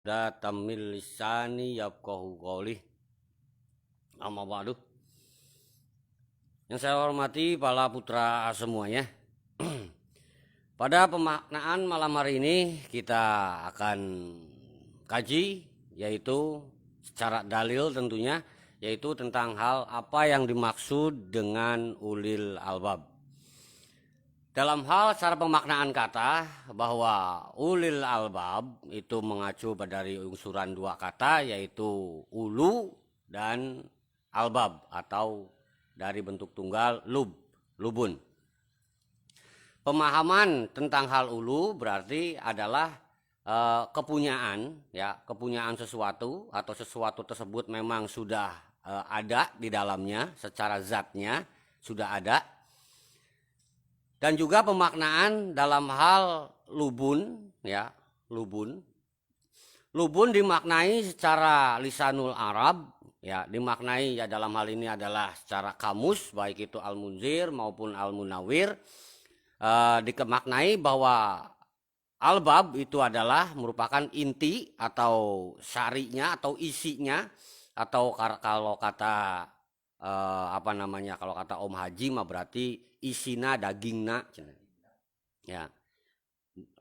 Tamil lisani yafqahu qawli. Amma ba'du. Yang saya hormati para putra semuanya. Pada pemaknaan malam hari ini kita akan kaji, yaitu secara dalil tentunya, yaitu tentang hal apa yang dimaksud dengan ulil albab. Dalam hal secara pemaknaan kata, bahwa ulil albab itu mengacu dari unsuran dua kata, yaitu ulu dan albab, atau dari bentuk tunggal lubun. Pemahaman tentang hal ulu berarti adalah kepunyaan sesuatu, atau sesuatu tersebut memang sudah ada di dalamnya, secara zatnya sudah ada. Dan juga pemaknaan dalam hal lubun, lubun dimaknai secara lisanul Arab, dimaknai dalam hal ini adalah secara kamus, baik itu Al-Munzir maupun Al-Munawwir, dikemaknai bahwa albab itu adalah merupakan inti atau syari'nya atau isinya, atau kalau kata kalau kata Om Haji mah berarti isina dagingna, ya,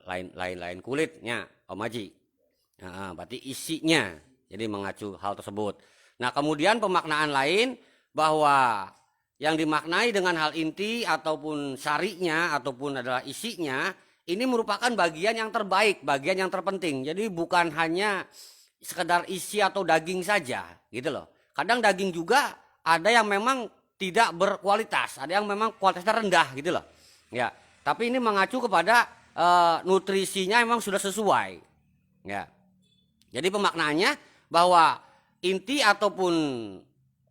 lain kulitnya Om Haji. Nah, berarti isinya, jadi mengacu hal tersebut. Nah, kemudian pemaknaan lain bahwa yang dimaknai dengan hal inti ataupun syari'nya ataupun adalah isinya, ini merupakan bagian yang terbaik, bagian yang terpenting. Jadi bukan hanya sekedar isi atau daging saja, gitu loh. Kadang daging juga ada yang memang tidak berkualitas, ada yang memang kualitasnya rendah, gitu loh. Ya, tapi ini mengacu kepada nutrisinya memang sudah sesuai. Ya. Jadi pemaknaannya bahwa inti ataupun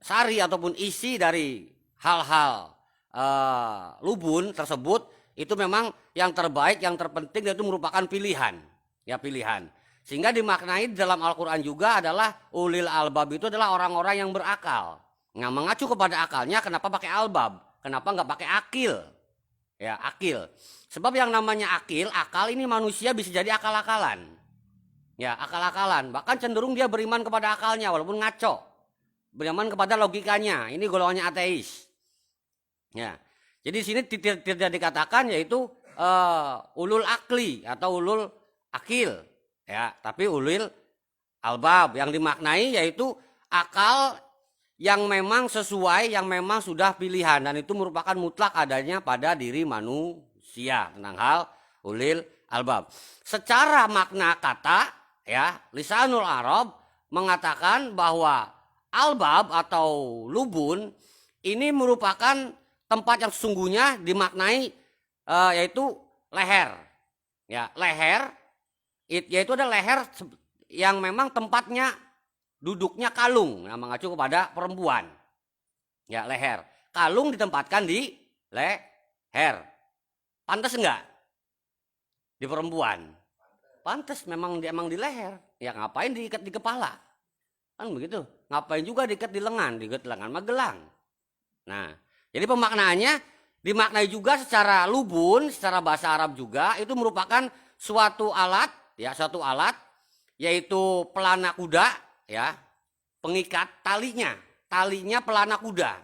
sari ataupun isi dari hal-hal lubun tersebut itu memang yang terbaik, yang terpenting, yaitu merupakan pilihan. Ya, pilihan. Sehingga dimaknai dalam Al-Quran juga adalah ulil albab itu adalah orang-orang yang berakal. Nah, mengacu kepada akalnya, kenapa pakai albab? Kenapa nggak pakai akil? Ya, akil. Sebab yang namanya akal ini manusia bisa jadi akal-akalan. Ya, akal-akalan. Bahkan cenderung dia beriman kepada akalnya walaupun ngaco. Beriman kepada logikanya. Ini golongannya ateis. Ya. Jadi di sini tidak dikatakan yaitu ulul akli atau ulul akil. Ya, tapi ulil albab yang dimaknai yaitu akal yang memang sesuai, yang memang sudah pilihan, dan itu merupakan mutlak adanya pada diri manusia tentang hal ulil albab. Secara makna kata, ya, lisanul Arab mengatakan bahwa albab atau lubun ini merupakan tempat yang sesungguhnya dimaknai yaitu leher. Ya, leher yaitu ada leher yang memang tempatnya duduknya kalung, nah, mengacu kepada perempuan. Ya, leher. Kalung ditempatkan di leher. Pantas enggak? Di perempuan. Pantas, memang di leher. Ya, ngapain diikat di kepala? Kan begitu. Ngapain juga diikat di lengan? Diikat di lengan mah gelang. Nah, jadi pemaknaannya dimaknai juga secara lubun, secara bahasa Arab juga, itu merupakan suatu alat, ya, suatu alat, yaitu pelana kuda, ya, pengikat talinya pelana kuda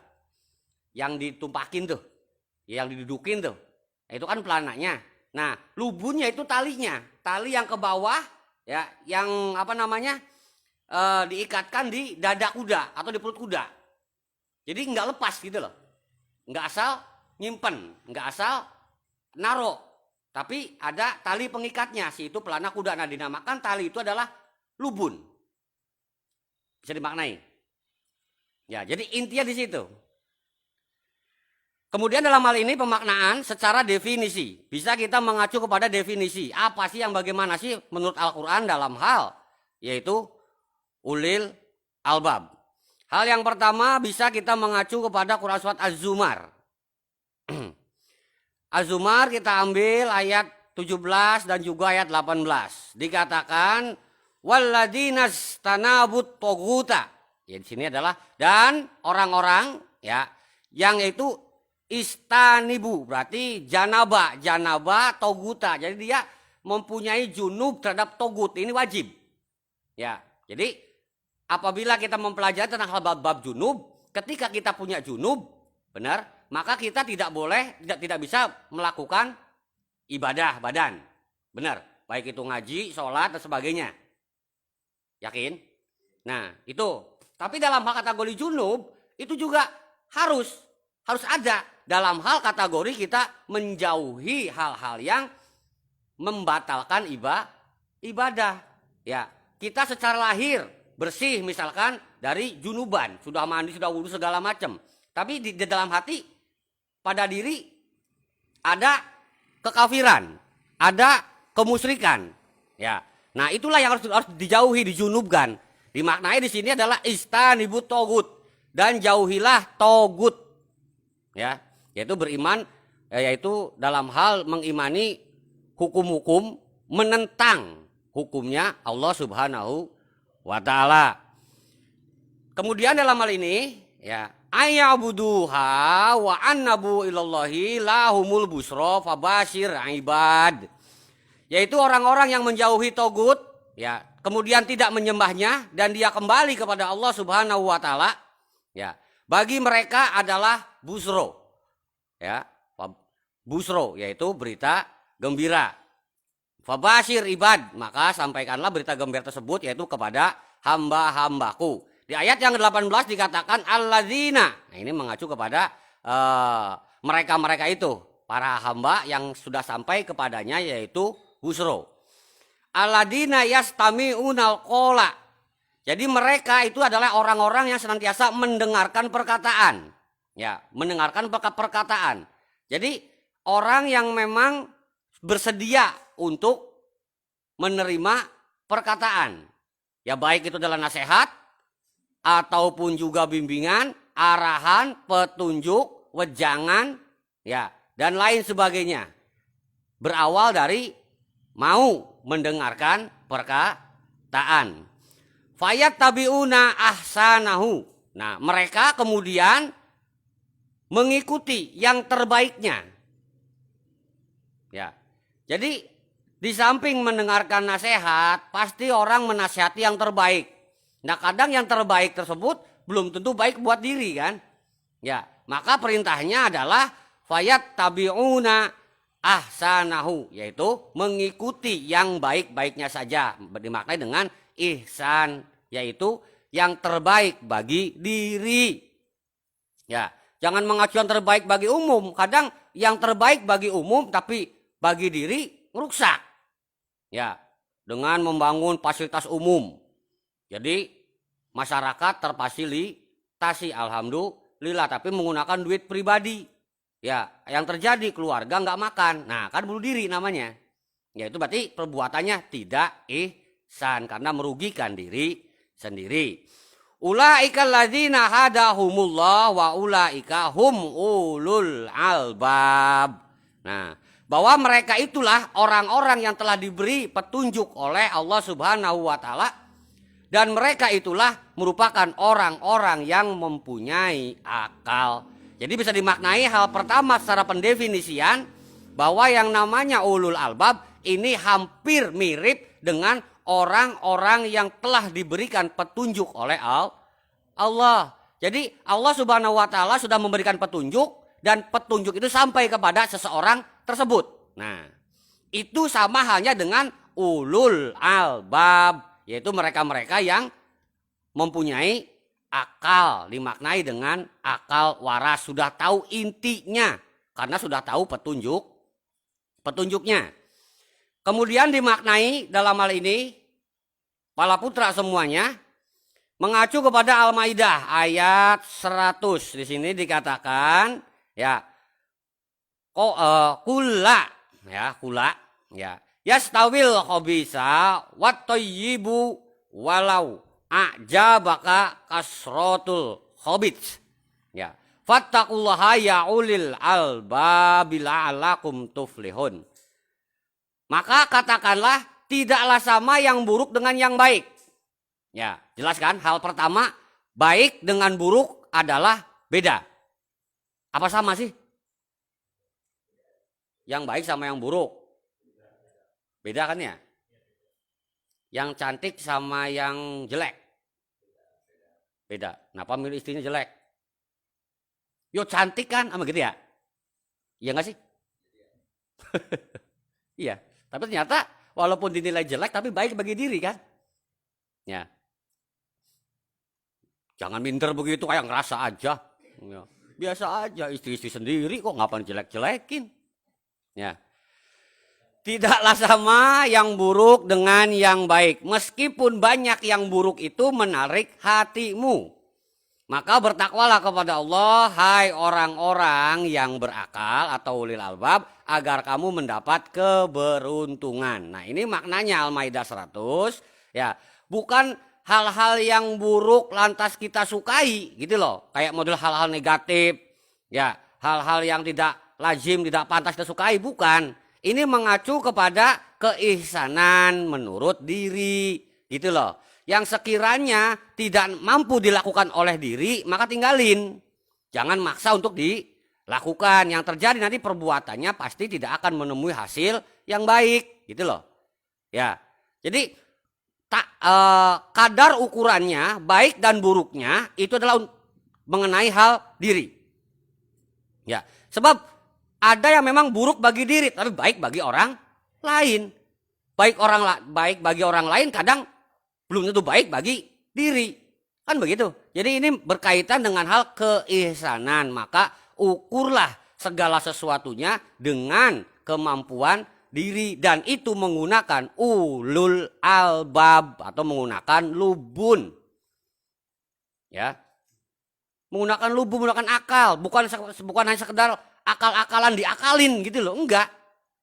yang ditumpakin tuh, yang didudukin tuh, itu kan pelananya. Nah, lubunnya itu talinya, tali yang ke bawah, ya, yang diikatkan di dada kuda atau di perut kuda. Jadi nggak lepas gitu loh, nggak asal nyimpen, nggak asal naro, tapi ada tali pengikatnya, si itu pelana kuda. Nah, dinamakan tali itu adalah lubun. Bisa dimaknai. Ya, jadi intinya di situ. Kemudian dalam hal ini pemaknaan secara definisi. Bisa kita mengacu kepada definisi. Apa sih yang bagaimana sih menurut Al-Quran dalam hal yaitu ulil albab. Hal yang pertama bisa kita mengacu kepada Quran surat Az-Zumar. Az-Zumar kita ambil ayat 17 dan juga ayat 18. Dikatakan walladinas tanabut toguta. Ya, di sini adalah dan orang-orang, ya, yang itu istanibu, berarti janaba toguta. Jadi dia mempunyai junub terhadap togut, ini wajib. Ya, jadi apabila kita mempelajari tentang hal bab junub, ketika kita punya junub, benar, maka kita tidak boleh, tidak bisa melakukan ibadah badan. Benar, baik itu ngaji, sholat, dan sebagainya. Yakin? Nah, itu. Tapi dalam hal kategori junub, itu juga harus ada. Dalam hal kategori kita menjauhi hal-hal yang membatalkan ibadah. Ya, kita secara lahir bersih misalkan dari junuban, sudah mandi, sudah wudu segala macam. Tapi di dalam hati, pada diri ada kekafiran, ada kemusyrikan. Ya, nah itulah yang harus dijauhi, dijunubkan. Dimaknai di sini adalah istanibut togut, dan jauhilah togut. Ya, yaitu beriman, yaitu dalam hal mengimani hukum-hukum, menentang hukumnya Allah Subhanahu wa Ta'ala. Kemudian dalam hal ini, ya, ayyabuduha wa annabu ilallahi lahumul busra fabashir ibad. Yaitu orang-orang yang menjauhi togut, ya, kemudian tidak menyembahnya dan dia kembali kepada Allah Subhanahu wa Ta'ala, ya, bagi mereka adalah busro, ya, busro yaitu berita gembira. Fabashir ibad, maka sampaikanlah berita gembira tersebut yaitu kepada hamba-hambaku. Di ayat yang ke-18 dikatakan alladzina. Nah, ini mengacu kepada mereka-mereka itu, para hamba yang sudah sampai kepadanya yaitu busro. Alladzina yastami'unal qola. Jadi mereka itu adalah orang-orang yang senantiasa mendengarkan perkataan. Ya, mendengarkan perkataan. Jadi orang yang memang bersedia untuk menerima perkataan. Ya, baik itu adalah nasihat ataupun juga bimbingan, arahan, petunjuk, wejangan, ya, dan lain sebagainya. Berawal dari mau mendengarkan perkataan. Fayat tabiuna ahsanahu. Nah, mereka kemudian mengikuti yang terbaiknya. Ya. Jadi di samping mendengarkan nasihat, pasti orang menasihati yang terbaik. Nah, kadang yang terbaik tersebut belum tentu baik buat diri kan. Ya, maka perintahnya adalah fayat tabiuna ahsanahu, yaitu mengikuti yang baik-baiknya saja. Dimaknai dengan ihsan, yaitu yang terbaik bagi diri. Ya, jangan mengacu yang terbaik bagi umum. Kadang yang terbaik bagi umum tapi bagi diri rusak. Ya, dengan membangun fasilitas umum. Jadi masyarakat terfasilitasi, alhamdulillah, tapi menggunakan duit pribadi. Ya, yang terjadi keluarga nggak makan. Nah, kan bunuh diri namanya. Ya, itu berarti perbuatannya tidak ihsan karena merugikan diri sendiri. Ulaika alladzina hadahumullah wa ulaika hum ulul albab. Nah, bahwa mereka itulah orang-orang yang telah diberi petunjuk oleh Allah Subhanahu wa Ta'ala, dan mereka itulah merupakan orang-orang yang mempunyai akal. Jadi bisa dimaknai hal pertama secara pendefinisian bahwa yang namanya ulul albab ini hampir mirip dengan orang-orang yang telah diberikan petunjuk oleh Allah. Jadi Allah Subhanahu wa Ta'ala sudah memberikan petunjuk, dan petunjuk itu sampai kepada seseorang tersebut. Nah, itu sama halnya dengan ulul albab, yaitu mereka-mereka yang mempunyai akal, dimaknai dengan akal waras, sudah tahu intinya karena sudah tahu petunjuknya. Kemudian dimaknai dalam hal ini para putra semuanya mengacu kepada Al-Maidah ayat 100. Di sini dikatakan, ya, kula, ya, kula, ya, yastawil khabisa wat thayyibu walau a'jabaka kasratul khabits. Ya, fattaqullaha ya ulil albabi la'alakum tuflihun. Maka katakanlah tidaklah sama yang buruk dengan yang baik. Ya, jelas kan? Hal pertama, baik dengan buruk adalah beda. Apa sama sih? Yang baik sama yang buruk beda kan ya? Yang cantik sama yang jelek. Beda. Kenapa milih istrinya jelek? Yo cantik kan, sama gitu ya? Iya nggak sih? Iya. Tapi ternyata walaupun dinilai jelek, tapi baik bagi diri kan? Ya. Jangan minder begitu, kayak ngerasa aja. Ya. Biasa aja, istri-istri sendiri kok ngapain jelek-jelekin. Ya. Tidaklah sama yang buruk dengan yang baik. Meskipun banyak yang buruk itu menarik hatimu. Maka bertakwalah kepada Allah, hai orang-orang yang berakal atau ulil albab, agar kamu mendapat keberuntungan. Nah ini maknanya Al-Maidah 100. Ya, bukan hal-hal yang buruk lantas kita sukai gitu loh. Kayak model hal-hal negatif. Ya, hal-hal yang tidak lazim, tidak pantas kita sukai. Bukan. Ini mengacu kepada keihsanan menurut diri gitu loh. Yang sekiranya tidak mampu dilakukan oleh diri, maka tinggalin. Jangan maksa untuk dilakukan. Yang terjadi nanti perbuatannya pasti tidak akan menemui hasil yang baik, gitu loh. Ya, jadi kadar ukurannya baik dan buruknya itu adalah mengenai hal diri. Ya, sebab ada yang memang buruk bagi diri, tapi baik bagi orang lain. Baik bagi orang lain kadang belum tentu baik bagi diri. Kan begitu. Jadi ini berkaitan dengan hal keihsanan. Maka ukurlah segala sesuatunya dengan kemampuan diri. Dan itu menggunakan ulul albab atau menggunakan lubun. Ya. Menggunakan lubun, menggunakan akal. Bukan hanya sekedar akal-akalan diakalin gitu loh. Enggak.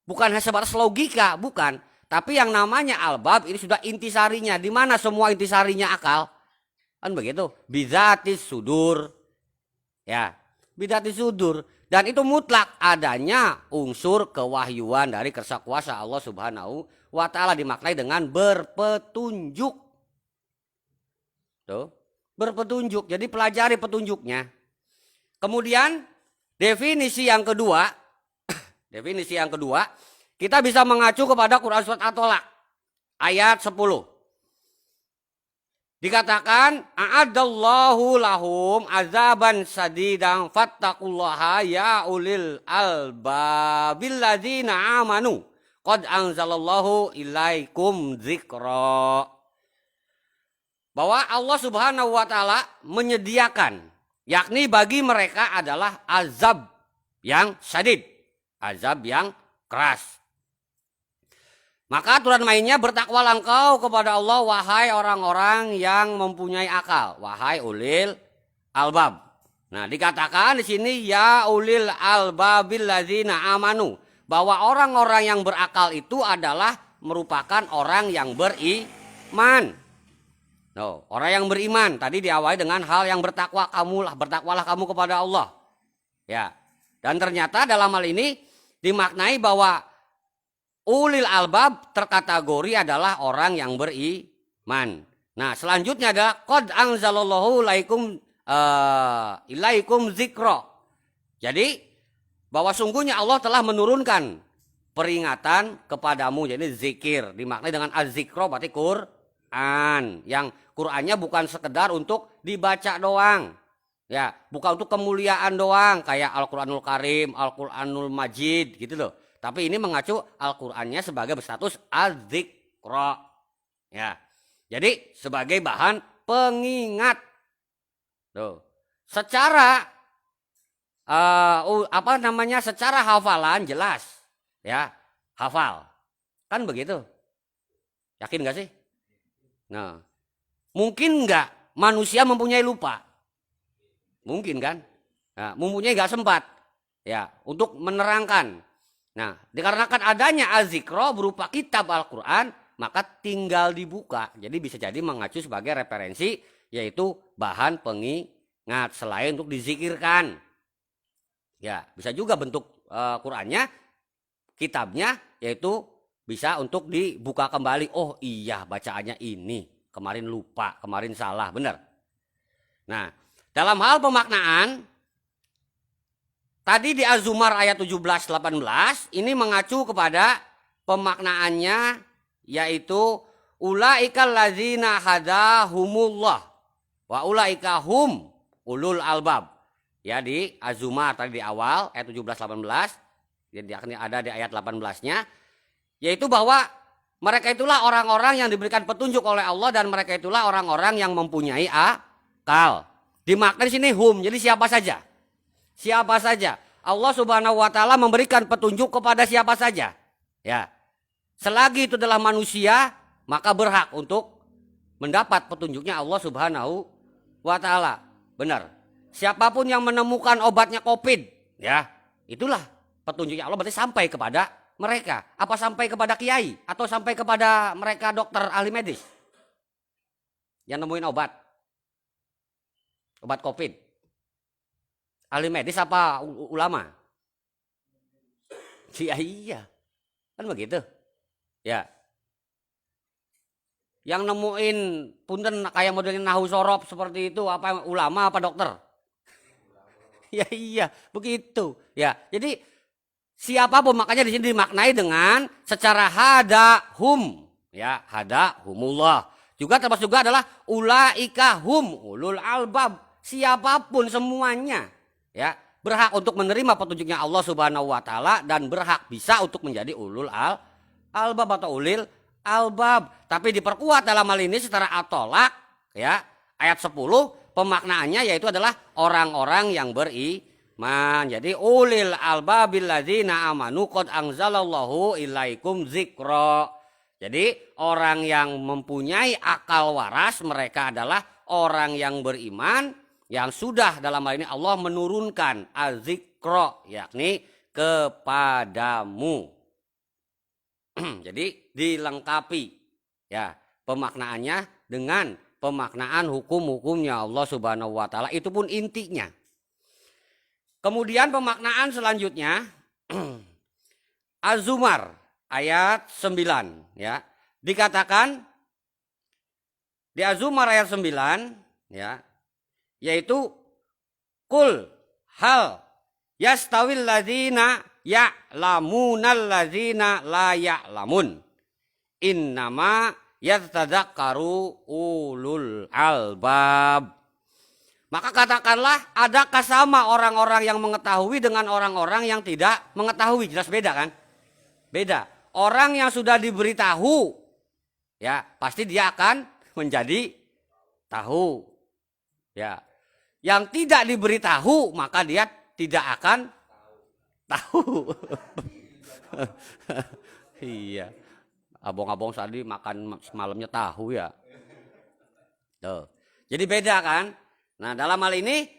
Bukan hanya sebatas logika. Bukan. Tapi yang namanya albab ini sudah intisarinya. Di mana semua intisarinya akal? Kan begitu. Bizatis sudur. Ya. Bizatis sudur. Dan itu mutlak adanya unsur kewahyuan dari kersa kuasa Allah Subhanahu wa ta'ala dimaknai dengan berpetunjuk. Tuh. Berpetunjuk. Jadi pelajari petunjuknya. Kemudian definisi yang kedua. Definisi yang kedua. Kita bisa mengacu kepada Quran Surat At-Tolak ayat 10. Dikatakan a'adallahu lahum azaban sadidan fattaqullaha ya ulil albabil ladzina amanu qad anzalallahu ilaikum dzikra. Bahwa Allah Subhanahu wa taala menyediakan yakni bagi mereka adalah azab yang syadid, azab yang keras. Maka aturan mainnya bertakwalah engkau kepada Allah wahai orang-orang yang mempunyai akal, wahai ulil albab. Nah, dikatakan di sini ya ulil albabil ladzina amanu, bahwa orang-orang yang berakal itu adalah merupakan orang yang beriman. No, orang yang beriman tadi diawali dengan hal yang bertakwalah kamu kepada Allah. Ya. Dan ternyata dalam hal ini dimaknai bahwa ulil albab terkategori adalah orang yang beriman. Nah, selanjutnya adalah qad anzalallahu ilaikum dzikra. Jadi bahwa sungguhnya Allah telah menurunkan peringatan kepadamu. Jadi zikir dimaknai dengan az-zikra berarti Quran. Yang Qurannya bukan sekedar untuk dibaca doang. Ya, bukan untuk kemuliaan doang kayak Al-Qur'anul Karim, Al-Qur'anul Majid gitu loh. Tapi ini mengacu Al-Qur'annya sebagai berstatus az-zikra. Ya. Jadi sebagai bahan pengingat. Tuh. Secara secara hafalan jelas. Ya, hafal. Kan begitu. Yakin gak sih? Nah, mungkin enggak manusia mempunyai lupa? Mungkin kan? Nah, mempunyai gak sempat ya untuk menerangkan. Nah, dikarenakan adanya az-zikra berupa kitab Al-Qur'an, maka tinggal dibuka. Jadi bisa jadi mengacu sebagai referensi yaitu bahan pengingat selain untuk dizikirkan. Ya, bisa juga bentuk Qur'annya, kitabnya yaitu bisa untuk dibuka kembali. Oh iya, bacaannya ini. Kemarin lupa, kemarin salah, benar. Nah, dalam hal pemaknaan tadi di Az-Zumar ayat 17-18 ini mengacu kepada pemaknaannya yaitu ulaikal ladzina hadahumullah wa ulaika hum ulul albab. Ya, di Az-Zumar tadi di awal ayat 17-18, yakni ada di ayat 18-nya, yaitu bahwa mereka itulah orang-orang yang diberikan petunjuk oleh Allah dan mereka itulah orang-orang yang mempunyai akal. Dimaknai di sini hum, jadi siapa saja. Siapa saja. Allah Subhanahu wa taala memberikan petunjuk kepada siapa saja. Ya. Selagi itu adalah manusia, maka berhak untuk mendapat petunjuknya Allah Subhanahu wa taala. Benar. Siapapun yang menemukan obatnya Covid, ya, itulah petunjuknya Allah, berarti sampai kepada mereka. Apa sampai kepada kiai atau sampai kepada mereka dokter ahli medis yang nemuin obat Covid? Ahli medis apa ulama? Iya, kan begitu. Ya, yang nemuin punten kayak modelnya nahu sorop seperti itu apa ulama apa dokter? Ya iya, begitu. Ya, jadi siapapun, makanya di sini dimaknai dengan secara hadahum, ya, hadahumullah. Juga termasuk juga adalah ulaika hum ulul albab. Siapapun semuanya, ya, berhak untuk menerima petunjuknya Allah Subhanahu wa taala dan berhak bisa untuk menjadi ulul albab atau ulil albab. Tapi diperkuat dalam hal ini secara at-Tolak, ya, ayat 10 pemaknaannya yaitu adalah orang-orang yang beriman. Jadi ulil albabil ladzina amanu qad anzalallahu ilaikum dzikra. Jadi orang yang mempunyai akal waras mereka adalah orang yang beriman yang sudah dalam hal ini Allah menurunkan az-dzikra, yakni kepadamu. Jadi dilengkapi, ya, pemaknaannya dengan pemaknaan hukum-hukumnya Allah Subhanahu wa taala, itu pun intinya. Kemudian pemaknaan selanjutnya Az-Zumar ayat 9, ya. Dikatakan di Az-Zumar ayat 9, ya, yaitu kul hal yastawil ladzina ya'lamunal ladzina la ya'lamun innama yatadzakkaru ulul albab. Maka katakanlah, adakah sama orang-orang yang mengetahui dengan orang-orang yang tidak mengetahui? Jelas beda kan? Beda. Orang yang sudah diberitahu, ya, pasti dia akan menjadi tahu. Ya. Yang tidak diberitahu, maka dia tidak akan tahu. Iya. Abong-abong tadi makan semalamnya tahu, ya. Tuh. Jadi beda kan? Nah, dalam hal ini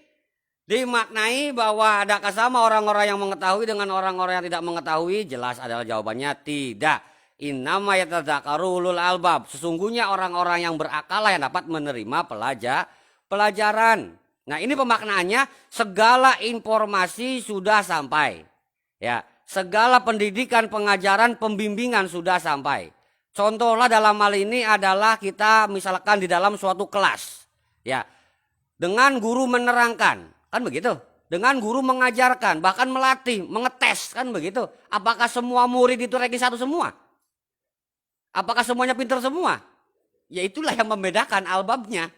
dimaknai bahwa adakah sama orang-orang yang mengetahui dengan orang-orang yang tidak mengetahui? Jelas adalah jawabannya tidak. Innama yatadzakkaru ulul albab. Sesungguhnya orang-orang yang berakal yang dapat menerima pelajaran. Nah, ini pemaknaannya segala informasi sudah sampai. Ya. Segala pendidikan, pengajaran, pembimbingan sudah sampai. Contohlah dalam hal ini adalah kita misalkan di dalam suatu kelas, ya, dengan guru menerangkan, kan begitu. Dengan guru mengajarkan, bahkan melatih, mengetes, kan begitu. Apakah semua murid itu ranking 1 semua? Apakah semuanya pintar semua? Ya itulah yang membedakan albabnya.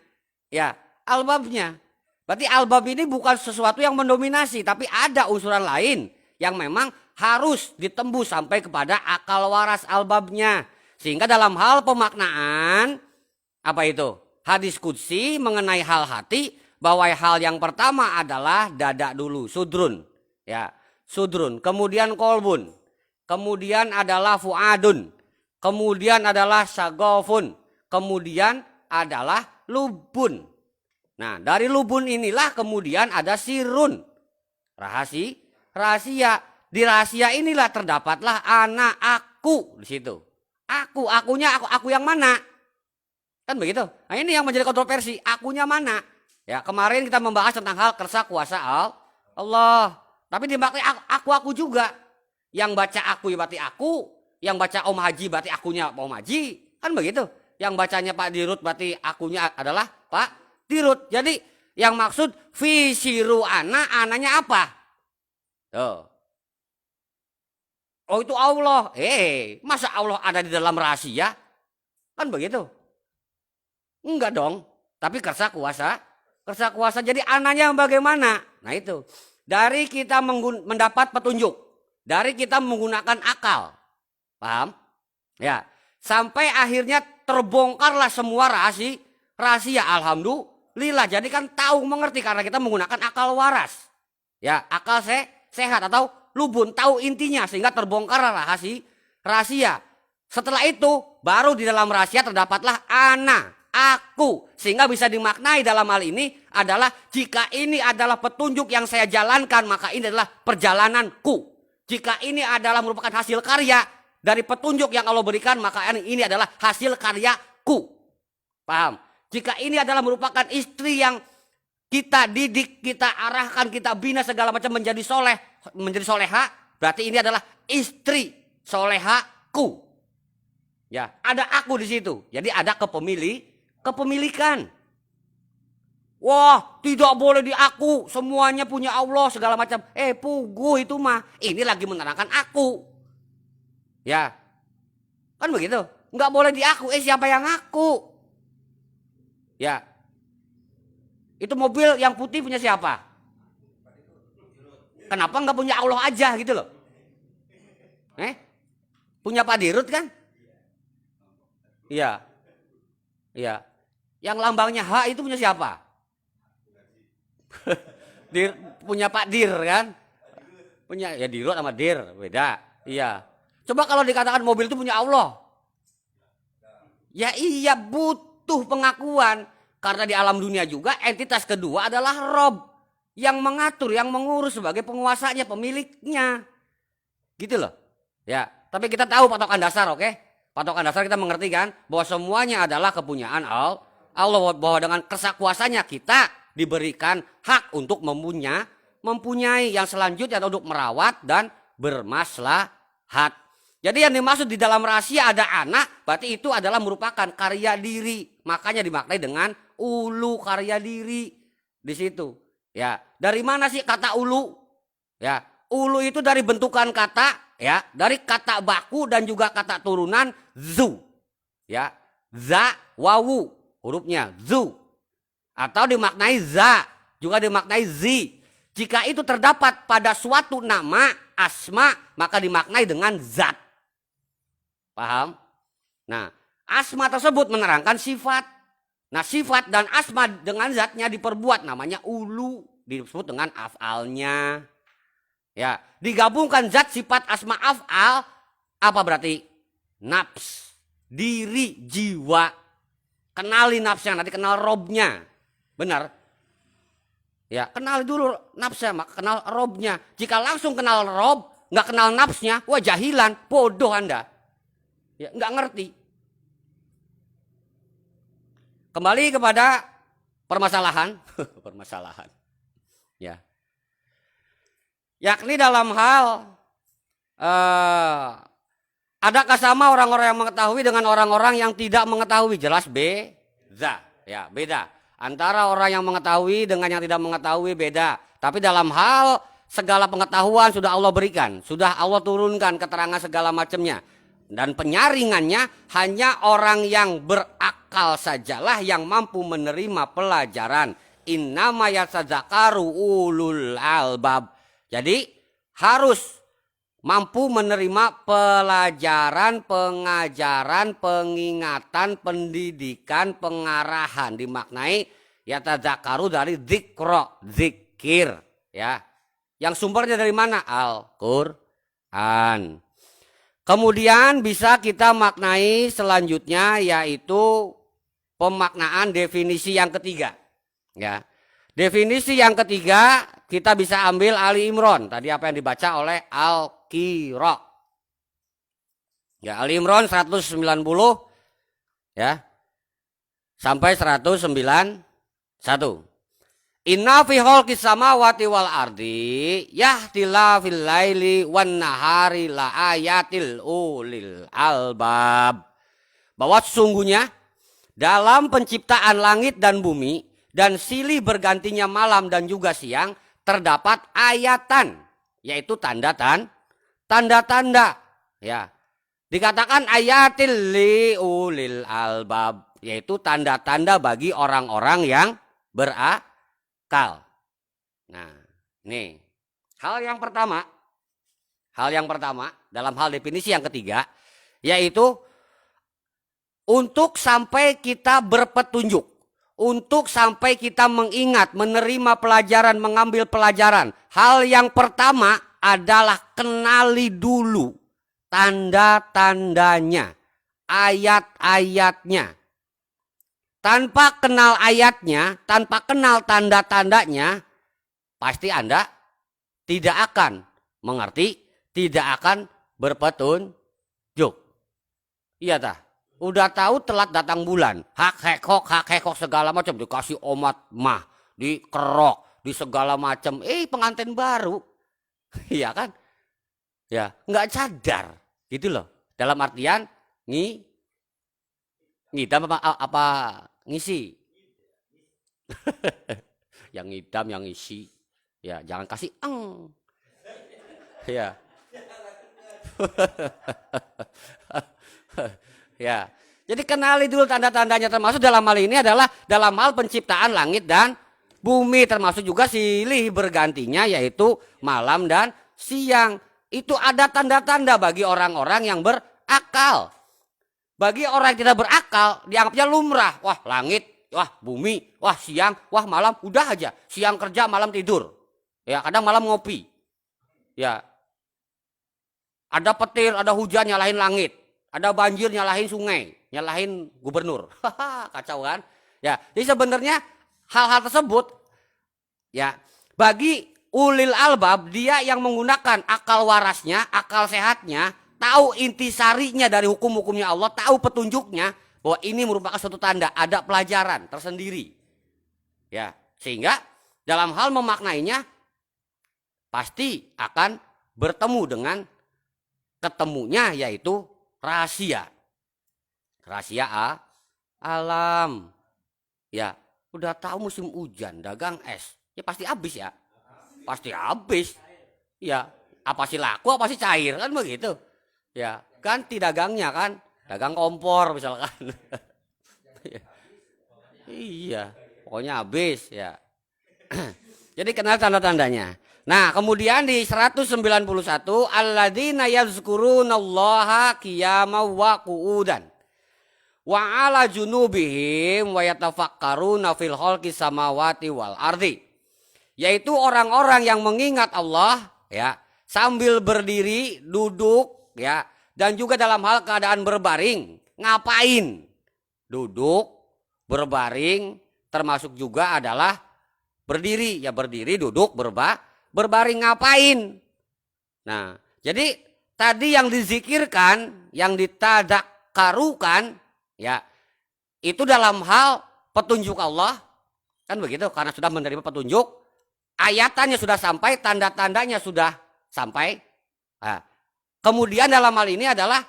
Ya, albabnya. Berarti albab ini bukan sesuatu yang mendominasi, tapi ada unsuran lain yang memang harus ditembus sampai kepada akal waras albabnya. Sehingga dalam hal pemaknaan, apa itu? Hadis qudsi mengenai hal hati, bahwa hal yang pertama adalah dada dulu, sudrun. Ya, sudrun. Kemudian kolbun. Kemudian adalah fuadun. Kemudian adalah syagofun. Kemudian adalah lubun. Nah, dari lubun inilah kemudian ada sirun. Rahasia. Di rahasia inilah terdapatlah ana aku di situ. Akunya aku yang mana? Kan begitu. Nah, ini yang menjadi kontroversi. Akunya mana? Ya, kemarin kita membahas tentang hal kersa kuasa Allah. Tapi dimaknai aku juga. Yang baca aku ya berarti aku. Yang baca Om Haji berarti akunya Om Haji. Kan begitu. Yang bacanya Pak Dirut berarti akunya adalah Pak Dirut. Jadi yang maksud visiru ananya apa? Tuh. Oh, itu Allah. Masa Allah ada di dalam rahasia? Kan begitu? Enggak dong. Tapi kersa kuasa. Kersa kuasa jadi anaknya bagaimana? Nah itu. Dari kita mendapat petunjuk. Dari kita menggunakan akal. Paham? Ya. Sampai akhirnya terbongkarlah semua rahasia. Alhamdulillah. Jadi kan tahu mengerti karena kita menggunakan akal waras. Ya, akal sehat atau lubun, tahu intinya sehingga terbongkarlah rahasia. Setelah itu baru di dalam rahasia terdapatlah ana, aku, sehingga bisa dimaknai dalam hal ini adalah jika ini adalah petunjuk yang saya jalankan maka ini adalah perjalananku. Jika ini adalah merupakan hasil karya dari petunjuk yang Allah berikan maka ini adalah hasil karyaku. Paham? Jika ini adalah merupakan istri yang kita didik, kita arahkan, kita bina segala macam menjadi soleha, berarti ini adalah istri solehaku. Ya, ada aku di situ. Jadi ada kepemilikan. Wah, tidak boleh di aku, semuanya punya Allah segala macam. Pugu itu mah. Ini lagi menerangkan aku. Ya. Kan begitu? Enggak boleh di aku. Siapa yang aku? Ya. Itu mobil yang putih punya siapa? Kenapa nggak punya Allah aja gitu loh? Punya Pak Dirut kan? Iya. Iya. Yang lambangnya H itu punya siapa? Punya Pak Dir kan? Punya ya Dirut sama Dir, beda. Iya. Coba kalau dikatakan mobil itu punya Allah. Ya iya butuh pengakuan. Karena di alam dunia juga entitas kedua adalah Rob. Yang mengatur, yang mengurus sebagai penguasanya, pemiliknya. Gitu loh. Ya, tapi kita tahu patokan dasar, oke? Patokan dasar kita mengerti kan? Bahwa semuanya adalah kepunyaan Allah. Bahwa dengan kesakuasanya kita diberikan hak untuk mempunyai yang selanjutnya untuk merawat dan bermaslahat. Jadi yang dimaksud di dalam rahasia ada anak, berarti itu adalah merupakan karya diri. Makanya dimaknai dengan ulu, karya diri di situ. Ya, dari mana sih kata ulu? Ya, ulu itu dari bentukan kata, ya, dari kata baku dan juga kata turunan zu. Ya, za, wawu, hurufnya zu. Atau dimaknai za, juga dimaknai zi. Jika itu terdapat pada suatu nama, asma, maka dimaknai dengan zat. Paham? Nah, asma tersebut menerangkan sifat. Nah, sifat dan asma dengan zatnya diperbuat namanya ulu, disebut dengan af'alnya. Ya, digabungkan zat, sifat, asma, af'al, apa berarti? Nafs, diri, jiwa. Kenali nafsnya, nanti kenal robnya. Benar? Ya, kenal dulu nafsnya, maka kenal robnya. Jika langsung kenal rob, nggak kenal nafsnya, wah jahilan, bodoh Anda. Ya, nggak ngerti. Kembali kepada permasalahan, permasalahan. Ya, yakni dalam hal adakah sama orang-orang yang mengetahui dengan orang-orang yang tidak mengetahui? Jelas beda. Ya, beda. Antara orang yang mengetahui dengan yang tidak mengetahui beda. Tapi dalam hal segala pengetahuan sudah Allah berikan, sudah Allah turunkan keterangan segala macamnya. Dan penyaringannya hanya orang yang berakal sajalah yang mampu menerima pelajaran. Innama yatadzakaru ulul albab. Jadi harus mampu menerima pelajaran, pengajaran, pengingatan, pendidikan, pengarahan. Dimaknai yatadzakaru dari dzikra, zikir. Ya. Yang sumbernya dari mana? Al-Quran. Kemudian bisa kita maknai selanjutnya yaitu pemaknaan definisi yang ketiga. Ya. Definisi yang ketiga kita bisa ambil Ali Imran. Tadi apa yang dibaca oleh Al-Qira. Ya, Ali Imran 190 ya. Sampai 191. Inna fi khalqis samawati wal ardi yahtilafil laili wan nahari la ayatil ulil albab. Bahwa sesungguhnya dalam penciptaan langit dan bumi dan silih bergantinya malam dan juga siang terdapat ayatan, yaitu tanda-tanda ya. Dikatakan ayatil liulil albab, yaitu tanda-tanda bagi orang-orang yang berakal. Nah, ini hal yang pertama dalam hal definisi yang ketiga, yaitu untuk sampai kita berpetunjuk, untuk sampai kita mengingat, menerima pelajaran, mengambil pelajaran. Hal yang pertama adalah kenali dulu tanda-tandanya, ayat-ayatnya. Tanpa kenal ayatnya, tanpa kenal tanda-tandanya, pasti Anda tidak akan mengerti, tidak akan berpetunjuk. Iya tah? Udah tahu telat datang bulan, hak hekok segala macam, dikasih omat mah, dikerok, di segala macam. Pengantin baru. Iya kan? Ya, nggak sadar gitu loh. Dalam artian ngidam apa ngisi. Yang ngidam yang ngisi. Ya, jangan kasih Ya. Ya. Jadi kenali dulu tanda-tandanya, termasuk dalam hal ini adalah dalam hal penciptaan langit dan bumi, termasuk juga silih bergantinya yaitu malam dan siang. Itu ada tanda-tanda bagi orang-orang yang berakal. Bagi orang yang tidak berakal dianggapnya lumrah. Wah, langit, wah bumi, wah siang, wah malam, udah aja. Siang kerja, malam tidur. Ya, kadang malam ngopi. Ya. Ada petir, ada hujan, nyalahin langit. Ada banjir, nyalahin sungai, nyalahin gubernur. Kacau kan? Ya, jadi sebenarnya hal-hal tersebut ya bagi ulil albab, dia yang menggunakan akal warasnya, akal sehatnya, tahu intisarinya dari hukum-hukumnya Allah, tahu petunjuknya bahwa ini merupakan suatu tanda, ada pelajaran tersendiri. Ya, sehingga dalam hal memaknainya pasti akan bertemu dengan ketemunya yaitu rahasia alam. Ya, udah tahu musim hujan, dagang es, ya pasti habis ya. Pasti habis. Ya, apa sih laku, apa sih cair kan begitu. Ya, ganti dagangnya kan, dagang kompor misalkan. Iya, pokoknya habis ya. Jadi kenal tanda-tandanya. Nah, kemudian di 191 alladzina yazkurunallaha qiyaman wa qu'udan wa 'ala junubihim wa yatafakkaruna fil khalqis samawati wal ardi. Yaitu orang-orang yang mengingat Allah ya, sambil berdiri, duduk ya, dan juga dalam hal keadaan berbaring. Ngapain? Duduk, berbaring, termasuk juga adalah berdiri, ya berdiri, duduk, berbaring ngapain? Nah, jadi tadi yang dizikirkan, yang ditadakkarukan, ya itu dalam hal petunjuk Allah, kan begitu? Karena sudah menerima petunjuk, ayatannya sudah sampai, tanda-tandanya sudah sampai. Nah, kemudian dalam hal ini adalah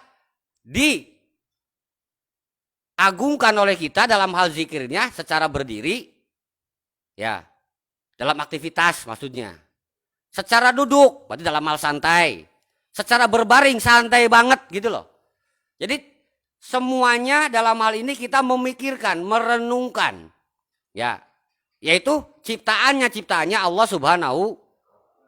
diagungkan oleh kita dalam hal zikirnya secara berdiri, ya dalam aktivitas maksudnya. Secara duduk, berarti dalam hal santai. Secara berbaring, santai banget gitu loh. Jadi semuanya dalam hal ini kita memikirkan, merenungkan. Ya, yaitu ciptaannya Allah Subhanahu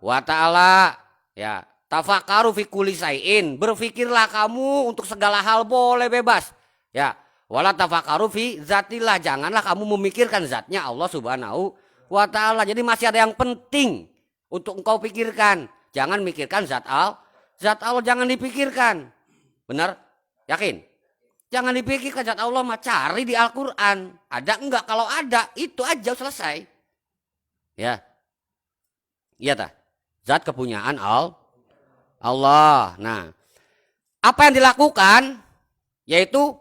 wa ta'ala. Ya, tafakkaru fi kulli syai'in. Berfikirlah kamu untuk segala hal, boleh bebas. Ya, wala tafakkaru fi zatillah. Janganlah kamu memikirkan zatnya Allah Subhanahu wa ta'ala. Jadi masih ada yang penting untuk engkau pikirkan. Jangan mikirkan zat Allah jangan dipikirkan. Benar? Yakin? Jangan dipikirkan zat Allah, mah cari di Al-Quran. Ada enggak? Kalau ada, itu aja selesai. Ya. Iya tak? Zat kepunyaan Allah. Nah, apa yang dilakukan? Yaitu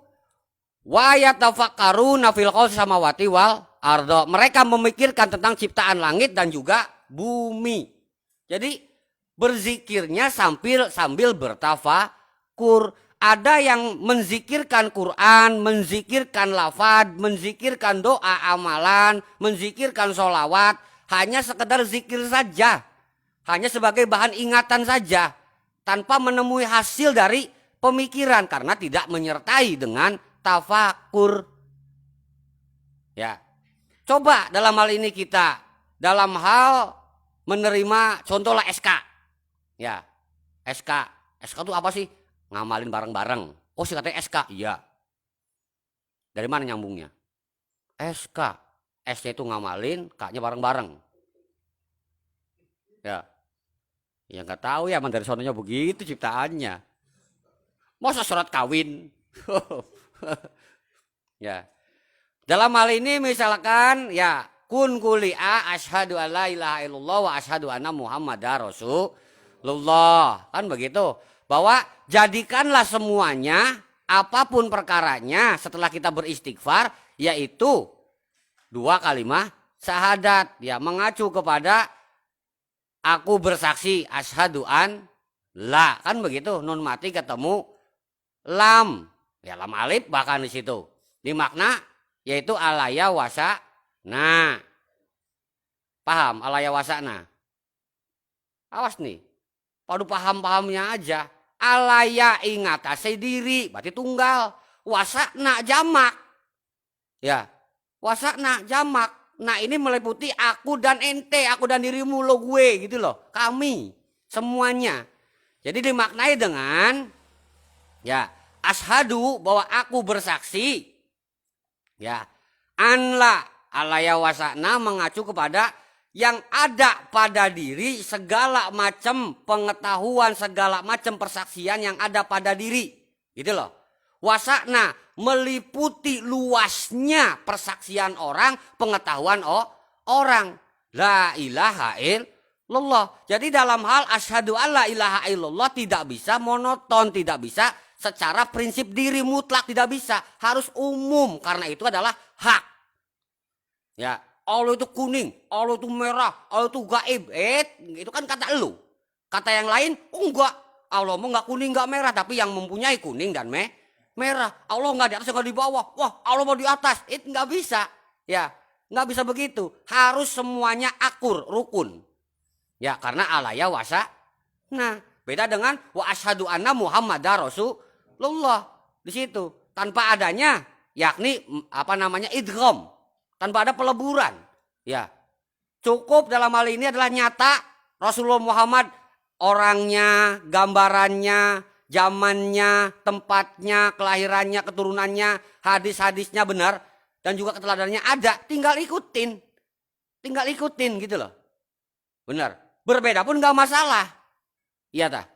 wa yatafakkaruna fil khalqis samawati wal ardo. Mereka memikirkan tentang ciptaan langit dan juga bumi. Jadi berzikirnya sambil bertafakur. Ada yang menzikirkan Quran, menzikirkan lafaz, menzikirkan doa amalan, menzikirkan sholawat, hanya sekedar zikir saja, hanya sebagai bahan ingatan saja, tanpa menemui hasil dari pemikiran karena tidak menyertai dengan tafakur. Ya. Coba dalam hal ini kita dalam hal menerima contohlah SK. Ya. SK. SK itu apa sih? Ngamalin bareng-bareng. Oh, sih katanya SK. Iya. Dari mana nyambungnya? SK. S-nya itu ngamalin, K-nya bareng-bareng. Ya. Ya nggak tahu ya, dari sononya begitu ciptaannya. Masa surat kawin? Ya. Dalam hal ini misalkan ya kun kuli'a asyhadu alla ilaha illallah wa asyhadu anna muhammadar rasulullah. Kan begitu. Bahwa jadikanlah semuanya apapun perkaranya setelah kita beristighfar yaitu 2 kalimat syahadat, ya mengacu kepada aku bersaksi asyhadu an la, kan begitu, nun mati ketemu lam, ya lam alif bahkan di situ dimakna yaitu alaya wasa. Nah, paham alaya wasana? Awas nih, padu paham-pahamnya aja. Alaya ingatase diri, berarti tunggal. Wasana jamak, ya wasana jamak. Nah ini meliputi aku dan ente, aku dan dirimu, lo gue gitu loh. Kami, semuanya. Jadi dimaknai dengan ya ashadu bahwa aku bersaksi. Ya anla alaya wasana mengacu kepada yang ada pada diri segala macam pengetahuan, segala macam persaksian yang ada pada diri. Gitu loh. Wasana meliputi luasnya persaksian orang, pengetahuan orang. La ilaha illallah. Jadi dalam hal asyhadu alla ilaha illallah tidak bisa monoton, tidak bisa secara prinsip diri mutlak, tidak bisa. Harus umum karena itu adalah hak. Ya, Allah itu kuning, Allah itu merah, Allah itu gaib. Itu kan kata elu. Kata yang lain, enggak. Allah mau enggak kuning, enggak merah, tapi yang mempunyai kuning dan merah. Allah nggak di atas, nggak di bawah. Wah, Allah mau di atas. Itu nggak bisa. Ya, nggak bisa begitu. Harus semuanya akur, rukun. Ya, karena alaya wasa. Nah, beda dengan wa asyhadu anna muhammadar rasulullah. Di situ tanpa adanya, yakni apa namanya idgham, tanpa ada peleburan. Ya, cukup dalam hal ini adalah nyata Rasulullah Muhammad, orangnya, gambarannya, zamannya, tempatnya, kelahirannya, keturunannya, hadis-hadisnya benar dan juga keteladanannya ada, tinggal ikutin gitu loh. Benar, berbeda pun nggak masalah. Iya tak?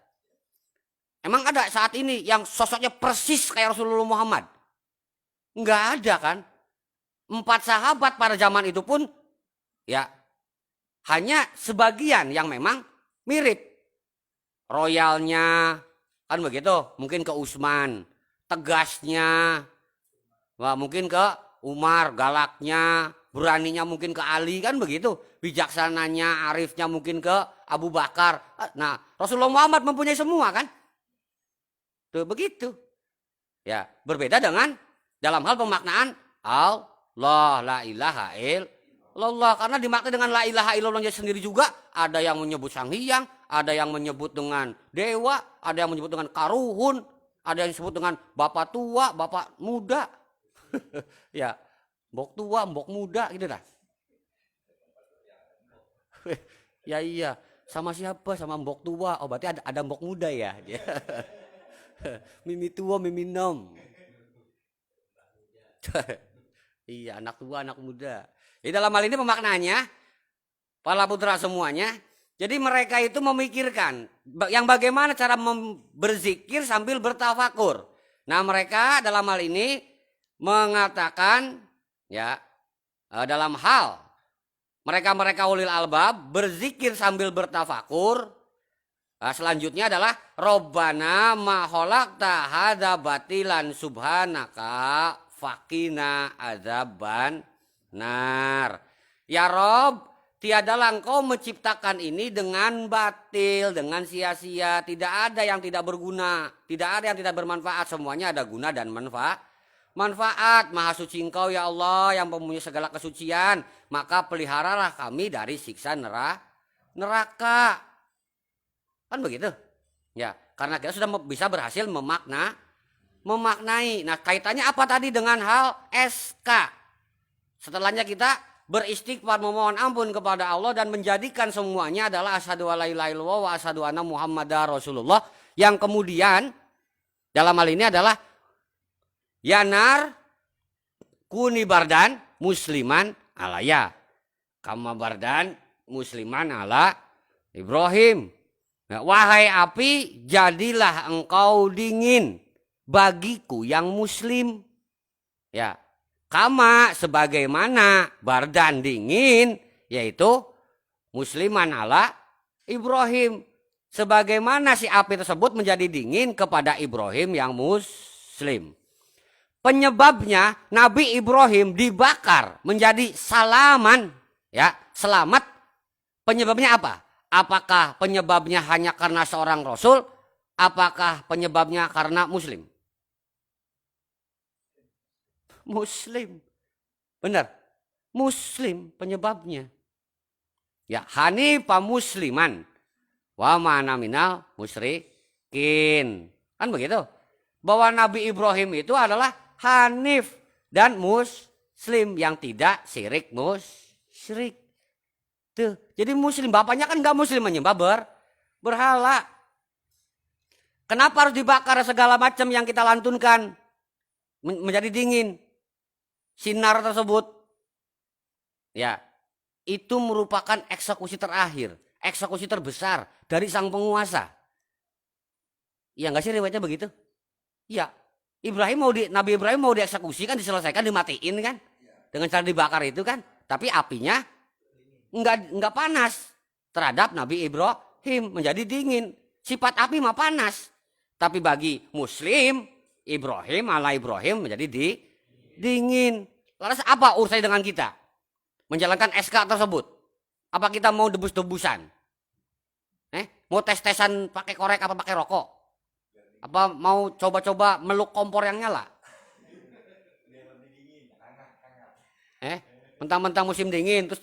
Emang ada saat ini yang sosoknya persis kayak Rasulullah Muhammad? Nggak ada kan? 4 sahabat pada zaman itu pun ya hanya sebagian yang memang mirip. Royalnya kan begitu, mungkin ke Utsman, tegasnya, wah mungkin ke Umar, galaknya, beraninya mungkin ke Ali, kan begitu, bijaksananya, arifnya mungkin ke Abu Bakar. Nah Rasulullah Muhammad mempunyai semua kan, tuh begitu. Ya berbeda dengan dalam hal pemaknaan Allah la ilaha illallah, karena dimaknai dengan la ilaha illallahnya sendiri juga ada yang menyebut sang hyang, ada yang menyebut dengan dewa, ada yang menyebut dengan karuhun, ada yang disebut dengan bapak tua, bapak muda. Ya, mbok tua, mbok muda gitu dah. Ya iya, sama siapa? Sama mbok tua. Oh berarti ada mbok muda ya. Mimi tua, mimi nom. Iya, anak tua, anak muda. Di dalam hal ini pemaknanya, para putra semuanya, jadi mereka itu memikirkan yang bagaimana cara berzikir sambil bertafakur. Nah mereka dalam hal ini mengatakan ya dalam hal mereka ulil albab berzikir sambil bertafakur. Nah, selanjutnya adalah Robbana ma khalaqta hadza batilan subhanaka faqina adzaban nar. Ya Rob, tiadalah engkau menciptakan ini dengan batil, dengan sia-sia. Tidak ada yang tidak berguna, tidak ada yang tidak bermanfaat. Semuanya ada guna dan manfaat. Maha suci engkau ya Allah yang mempunyai segala kesucian. Maka peliharalah kami dari siksa neraka. Kan begitu? Ya, Karena kita sudah bisa berhasil memaknai. Nah, kaitannya apa tadi dengan hal SK? Setelahnya kita beristighfar memohon ampun kepada Allah dan menjadikan semuanya adalah asyhadu alla ilaha illallah wa asyhadu anna muhammadar rasulullah, yang kemudian dalam hal ini adalah yanar kuni bardan musliman alaya kama bardan musliman ala Ibrahim. Nah, wahai api, jadilah engkau dingin bagiku yang muslim. Ya, kama sebagaimana bardan dingin, yaitu musliman ala Ibrahim. Sebagaimana si api tersebut menjadi dingin kepada Ibrahim yang muslim. Penyebabnya Nabi Ibrahim dibakar menjadi salaman, ya, selamat. Penyebabnya apa? Apakah penyebabnya hanya karena seorang rasul? Apakah penyebabnya karena muslim? Muslim. Benar. Muslim penyebabnya. Ya, hanifa musliman wa mana minal musyrikin. Kan begitu? Bahwa Nabi Ibrahim itu adalah hanif dan muslim yang tidak syirik musyrik. Tuh, jadi muslim, bapaknya kan nggak muslim, menyembah berhala. Kenapa harus dibakar segala macam yang kita lantunkan menjadi dingin? Sinar tersebut, ya, itu merupakan eksekusi terakhir, eksekusi terbesar dari sang penguasa. Iya nggak sih riwayatnya begitu? Iya. Nabi Ibrahim mau dieksekusi kan, diselesaikan, dimatiin kan, dengan cara dibakar itu kan. Tapi apinya enggak panas terhadap Nabi Ibrahim, menjadi dingin. Sifat api mah panas, tapi bagi muslim Ibrahim ala Ibrahim menjadi dingin. Lalu apa urusannya dengan kita menjalankan SK tersebut? Apa kita mau debus-debusan? Mau tes-tesan pakai korek apa pakai rokok? Apa mau coba-coba meluk kompor yang nyala? Mentang-mentang musim dingin terus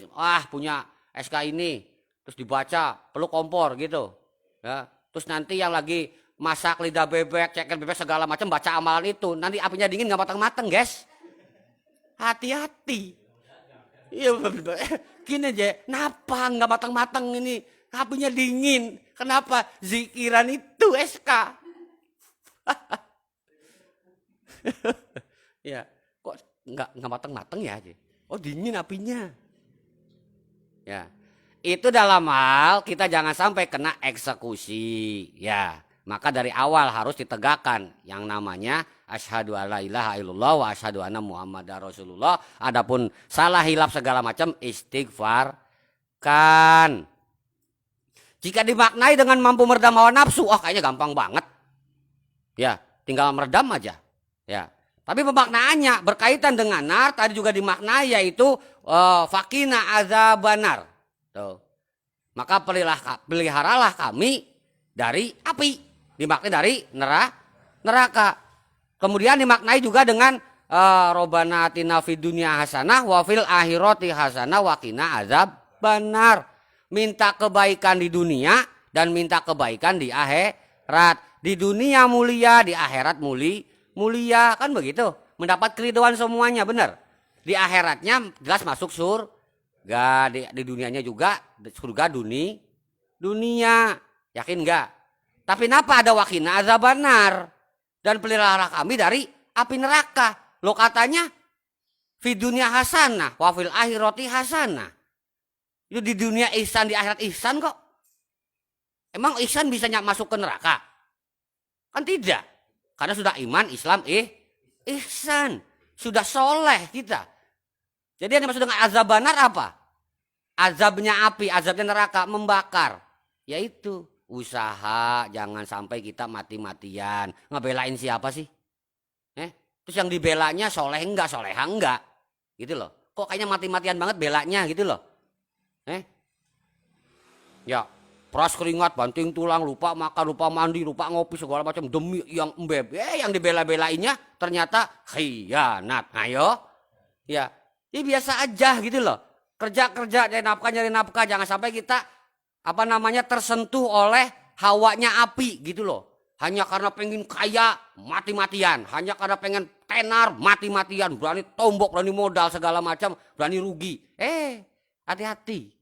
punya SK ini, terus dibaca peluk kompor gitu, ya. Terus nanti yang lagi masak lidah bebek, ceker bebek segala macam baca amalan itu, nanti apinya dingin nggak matang-matang, guys. Hati-hati. Iya, gini aja, kenapa nggak matang-matang ini? Apinya dingin, kenapa? Zikiran itu SK. Ya, kok nggak matang-matang ya? Oh, dingin apinya. Ya, itu dalam hal kita jangan sampai kena eksekusi. Ya, maka dari awal harus ditegakkan yang namanya asyhadu alla ilaha illallah wa asyhadu anna muhammadar rasulullah. Adapun salah hilaf segala macam istighfar kan. Jika dimaknai dengan mampu meredam hawa nafsu, kayaknya gampang banget. Ya, tinggal meredam aja. Ya. Tapi pemaknaannya berkaitan dengan nar, tadi juga dimaknai yaitu fakina azabanar. Tuh. Maka peliharalah kami dari api, dimaknai dari neraka. Kemudian dimaknai juga dengan robana atina fid dunya hasanah wa fil akhirati hasanah wa qina azabannar. Minta kebaikan di dunia dan minta kebaikan di akhirat. Di dunia mulia, di akhirat mulia, kan begitu. Mendapat keridhaan semuanya, benar. Di akhiratnya jelas masuk surga, di dunianya juga surga dunia. Yakin enggak? Tapi kenapa ada wakina azabannar? Dan pelihara kami dari api neraka. Lo katanya fi dunia hasanah wa fil akhirati hasanah. Itu di dunia ihsan, di akhirat ihsan kok. Emang ihsan bisa masuk ke neraka? Kan tidak. Karena sudah iman, Islam, ihsan. Sudah soleh kita. Jadi yang dimaksud dengan azab benar apa? Azabnya api, azabnya neraka, membakar. Yaitu usaha jangan sampai kita mati-matian. Ngebelain siapa sih? Terus yang dibelanya soleh enggak, soleha enggak? Gitu loh. Kok kayaknya mati-matian banget belanya gitu loh. Ya, peras keringat, banting tulang, lupa makan, lupa mandi, lupa ngopi, segala macam demi yang yang dibela-belainya ternyata khianat. Ayo, ya, ini biasa aja gitu loh. Kerja nyari nafkah, jangan sampai kita tersentuh oleh hawanya api gitu loh. hanya karena pengen kaya mati-matian, hanya karena pengen tenar mati-matian, berani tombok, berani modal segala macam, berani rugi. Hati-hati.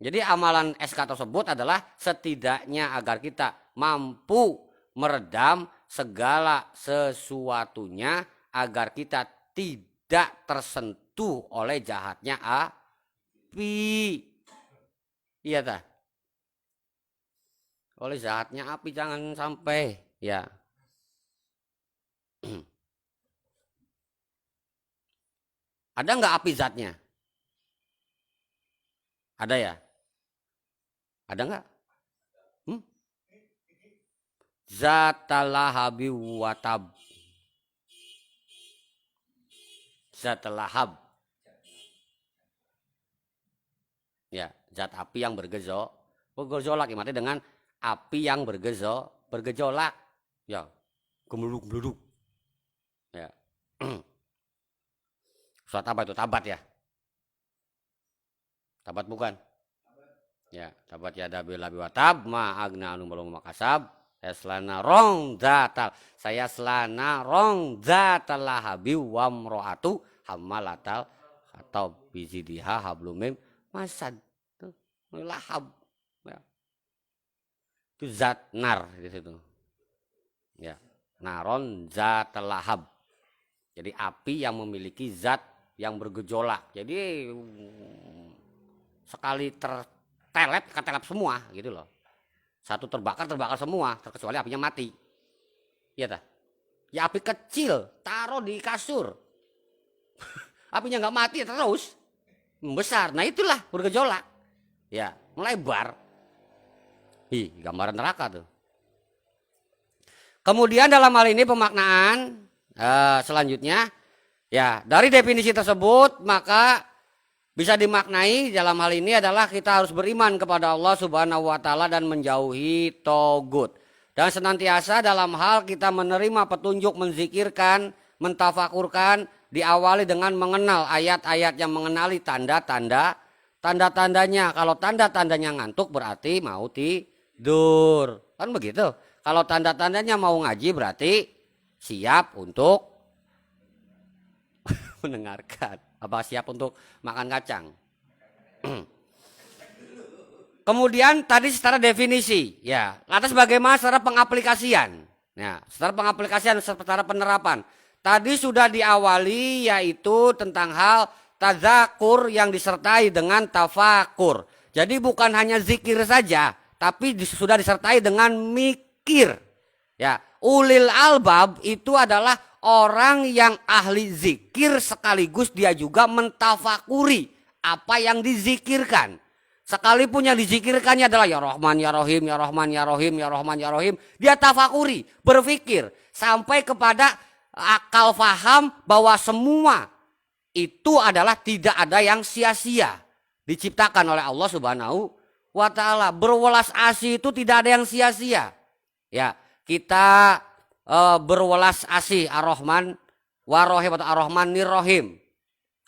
Jadi amalan SK tersebut adalah setidaknya agar kita mampu meredam segala sesuatunya agar kita tidak tersentuh oleh jahatnya api. Iya tak? Oleh jahatnya api jangan sampai ya. Ada nggak api zatnya? Ada ya? Ada nggak? Zatalahabi watab. Zatalahab. Ya, zat api yang bergejolak artinya dengan api yang bergejolak. Ya, gemeluk-geluduk. Ya. Surat apa itu? Tabat ya? Tabat bukan? Ya, tabat ya bil abi watab ma agna anu belum makasab. Saya selana rong zatal lahabi wa mro'atu hammalatal atau bizidiha hablumim masad. Lahab. Ya. Itu zat nar di situ. Ya, naron zatal lahab. Jadi api yang memiliki zat yang bergejolak. Jadi sekali tertelep, ketelep semua gitu loh. Satu terbakar semua, terkecuali apinya mati. Iya tak? Ya api kecil, taruh di kasur. Apinya nggak mati terus membesar. Nah itulah bergejolak. Ya, melebar. Gambaran neraka tuh. Kemudian dalam hal ini pemaknaan selanjutnya, ya dari definisi tersebut maka bisa dimaknai dalam hal ini adalah kita harus beriman kepada Allah Subhanahu wa taala dan menjauhi togut. Dan senantiasa dalam hal kita menerima petunjuk, menzikirkan, mentafakurkan, diawali dengan mengenal ayat-ayat yang mengenali tanda-tandanya. Kalau tanda-tandanya ngantuk berarti mau tidur. Kan begitu. Kalau tanda-tandanya mau ngaji berarti siap untuk mendengarkan. Apa siap untuk makan kacang? Kemudian tadi secara definisi, ya. Lantas bagaimana secara pengaplikasian? Ya, secara pengaplikasian, secara penerapan. Tadi sudah diawali yaitu tentang hal tazakur yang disertai dengan tafakur. Jadi bukan hanya zikir saja, tapi sudah disertai dengan mikir. Ya, ulil albab itu adalah orang yang ahli zikir sekaligus dia juga mentafakuri apa yang dizikirkan. Sekalipun yang dizikirkannya adalah ya Rahman ya Rahim, ya Rahman ya Rahim, ya Rahman ya Rahim, dia tafakuri, berpikir sampai kepada akal faham bahwa semua itu adalah tidak ada yang sia-sia, diciptakan oleh Allah Subhanahu wa taala. Berwelas asih itu tidak ada yang sia-sia. Ya, kita berwelas asih ar-Rahman wa-Rahim atau ar-Rahman nir-Rahim.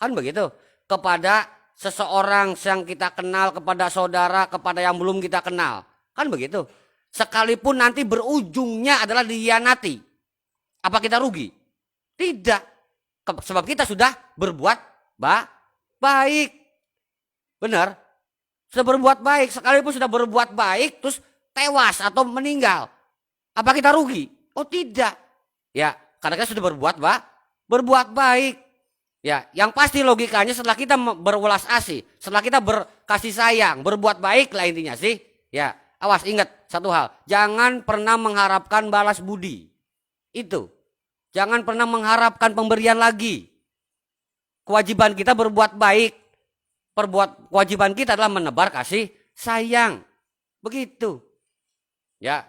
Kan begitu. Kepada seseorang yang kita kenal, kepada saudara, kepada yang belum kita kenal. Kan begitu. Sekalipun nanti berujungnya adalah dikhianati. Apa kita rugi? Tidak. Sebab kita sudah berbuat baik. Benar? Sudah berbuat baik. Sekalipun sudah berbuat baik terus tewas atau meninggal. Apa kita rugi? Oh tidak. Ya, karena kita sudah berbuat baik. Ya, yang pasti logikanya setelah kita berwelas asih, setelah kita berkasih sayang, berbuat baik lah intinya sih. Ya, awas ingat satu hal, jangan pernah mengharapkan balas budi. Itu. Jangan pernah mengharapkan pemberian lagi. Kewajiban kita berbuat baik. Kewajiban kita adalah menebar kasih sayang. Begitu. Ya.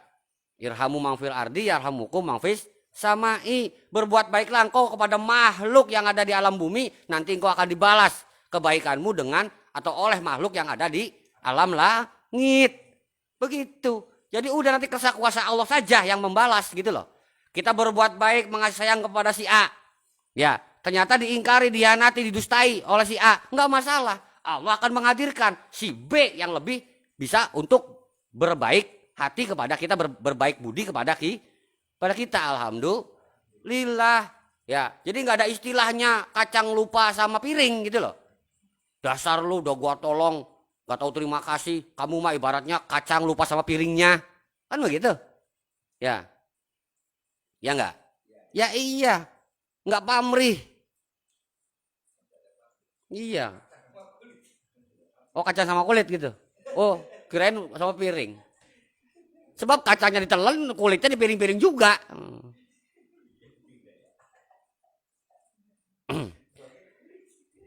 Irhamu mangfil ardi yarhamukum mangfis samai. Berbuat baiklah engkau kepada makhluk yang ada di alam bumi, nanti engkau akan dibalas kebaikanmu dengan atau oleh makhluk yang ada di alam langit. Begitu. Jadi udah nanti kuasa Allah saja yang membalas gitu loh. Kita berbuat baik mengasih sayang kepada si A. Ya, ternyata diingkari, dihianati, didustai oleh si A. Enggak masalah. Allah akan menghadirkan si B yang lebih bisa untuk berbaik hati kepada kita, berbaik budi kepada kita. Alhamdulillah. Ya, jadi nggak ada istilahnya kacang lupa sama piring gitu loh. Dasar lu udah gua tolong, nggak tahu terima kasih. Kamu mah ibaratnya kacang lupa sama piringnya, kan begitu? Ya, ya nggak? Ya iya, nggak pamrih. Iya. Oh kacang sama kulit gitu. Oh kirain sama piring. Sebab kacangnya ditelan, kulitnya di piring-piring juga.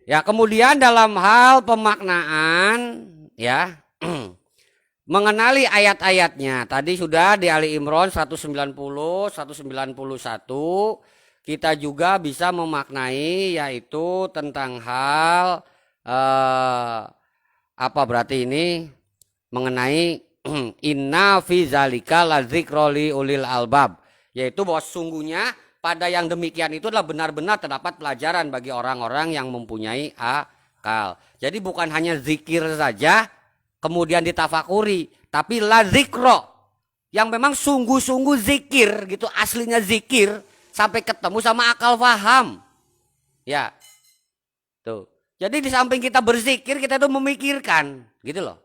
Ya, kemudian dalam hal pemaknaan ya mengenali ayat-ayatnya. Tadi sudah di Ali Imran 190, 191 kita juga bisa memaknai yaitu tentang hal apa berarti ini mengenai inna fi zalika ladzikra li ulil albab, yaitu bahwa sungguhnya pada yang demikian itu adalah benar-benar terdapat pelajaran bagi orang-orang yang mempunyai akal. Jadi bukan hanya zikir saja kemudian ditafakuri, tapi la zikro yang memang sungguh-sungguh zikir gitu, aslinya zikir sampai ketemu sama akal faham. Ya. Tuh. Jadi di samping kita berzikir, kita tuh memikirkan gitu loh.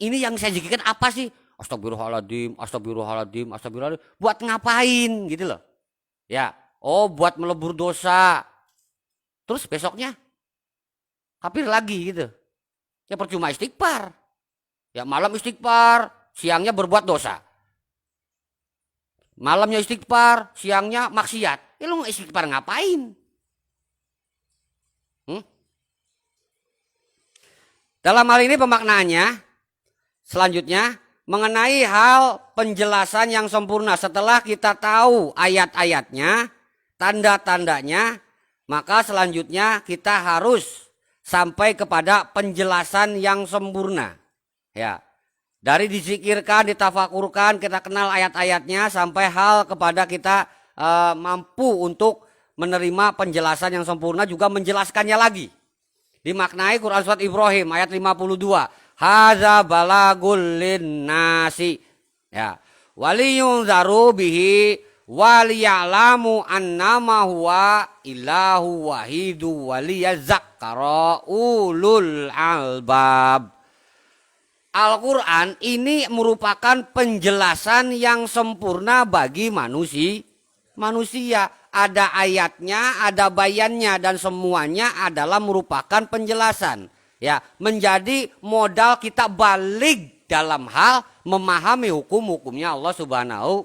Ini yang saya zikirkan apa sih? Astagfirullahaladzim, astagfirullahaladzim, astagfirullahaladzim. Buat ngapain gitu loh. Ya, oh buat melebur dosa. Terus besoknya hampir lagi gitu. Ya percuma istighfar. Ya malam istighfar, siangnya berbuat dosa. Malamnya istighfar, siangnya maksiat. Ya lu istighfar ngapain? Dalam hal ini pemaknaannya selanjutnya mengenai hal penjelasan yang sempurna. Setelah kita tahu ayat-ayatnya, tanda-tandanya, maka selanjutnya kita harus sampai kepada penjelasan yang sempurna. Ya, dari dizikirkan, ditafakurkan, kita kenal ayat-ayatnya sampai hal kepada kita mampu untuk menerima penjelasan yang sempurna, juga menjelaskannya lagi. Dimaknai Quran surat Ibrahim ayat 52. Hadza balagul linnasi. Ya. Waliyunzaru bihi waliya'lamu annama huwa ilahu wahidu waliyadzakkara ulul albab. Al-Quran ini merupakan penjelasan yang sempurna bagi manusia. Ada ayatnya, ada bayannya, dan semuanya adalah merupakan penjelasan. Ya, menjadi modal kita balik dalam hal memahami hukum-hukumnya Allah Subhanahu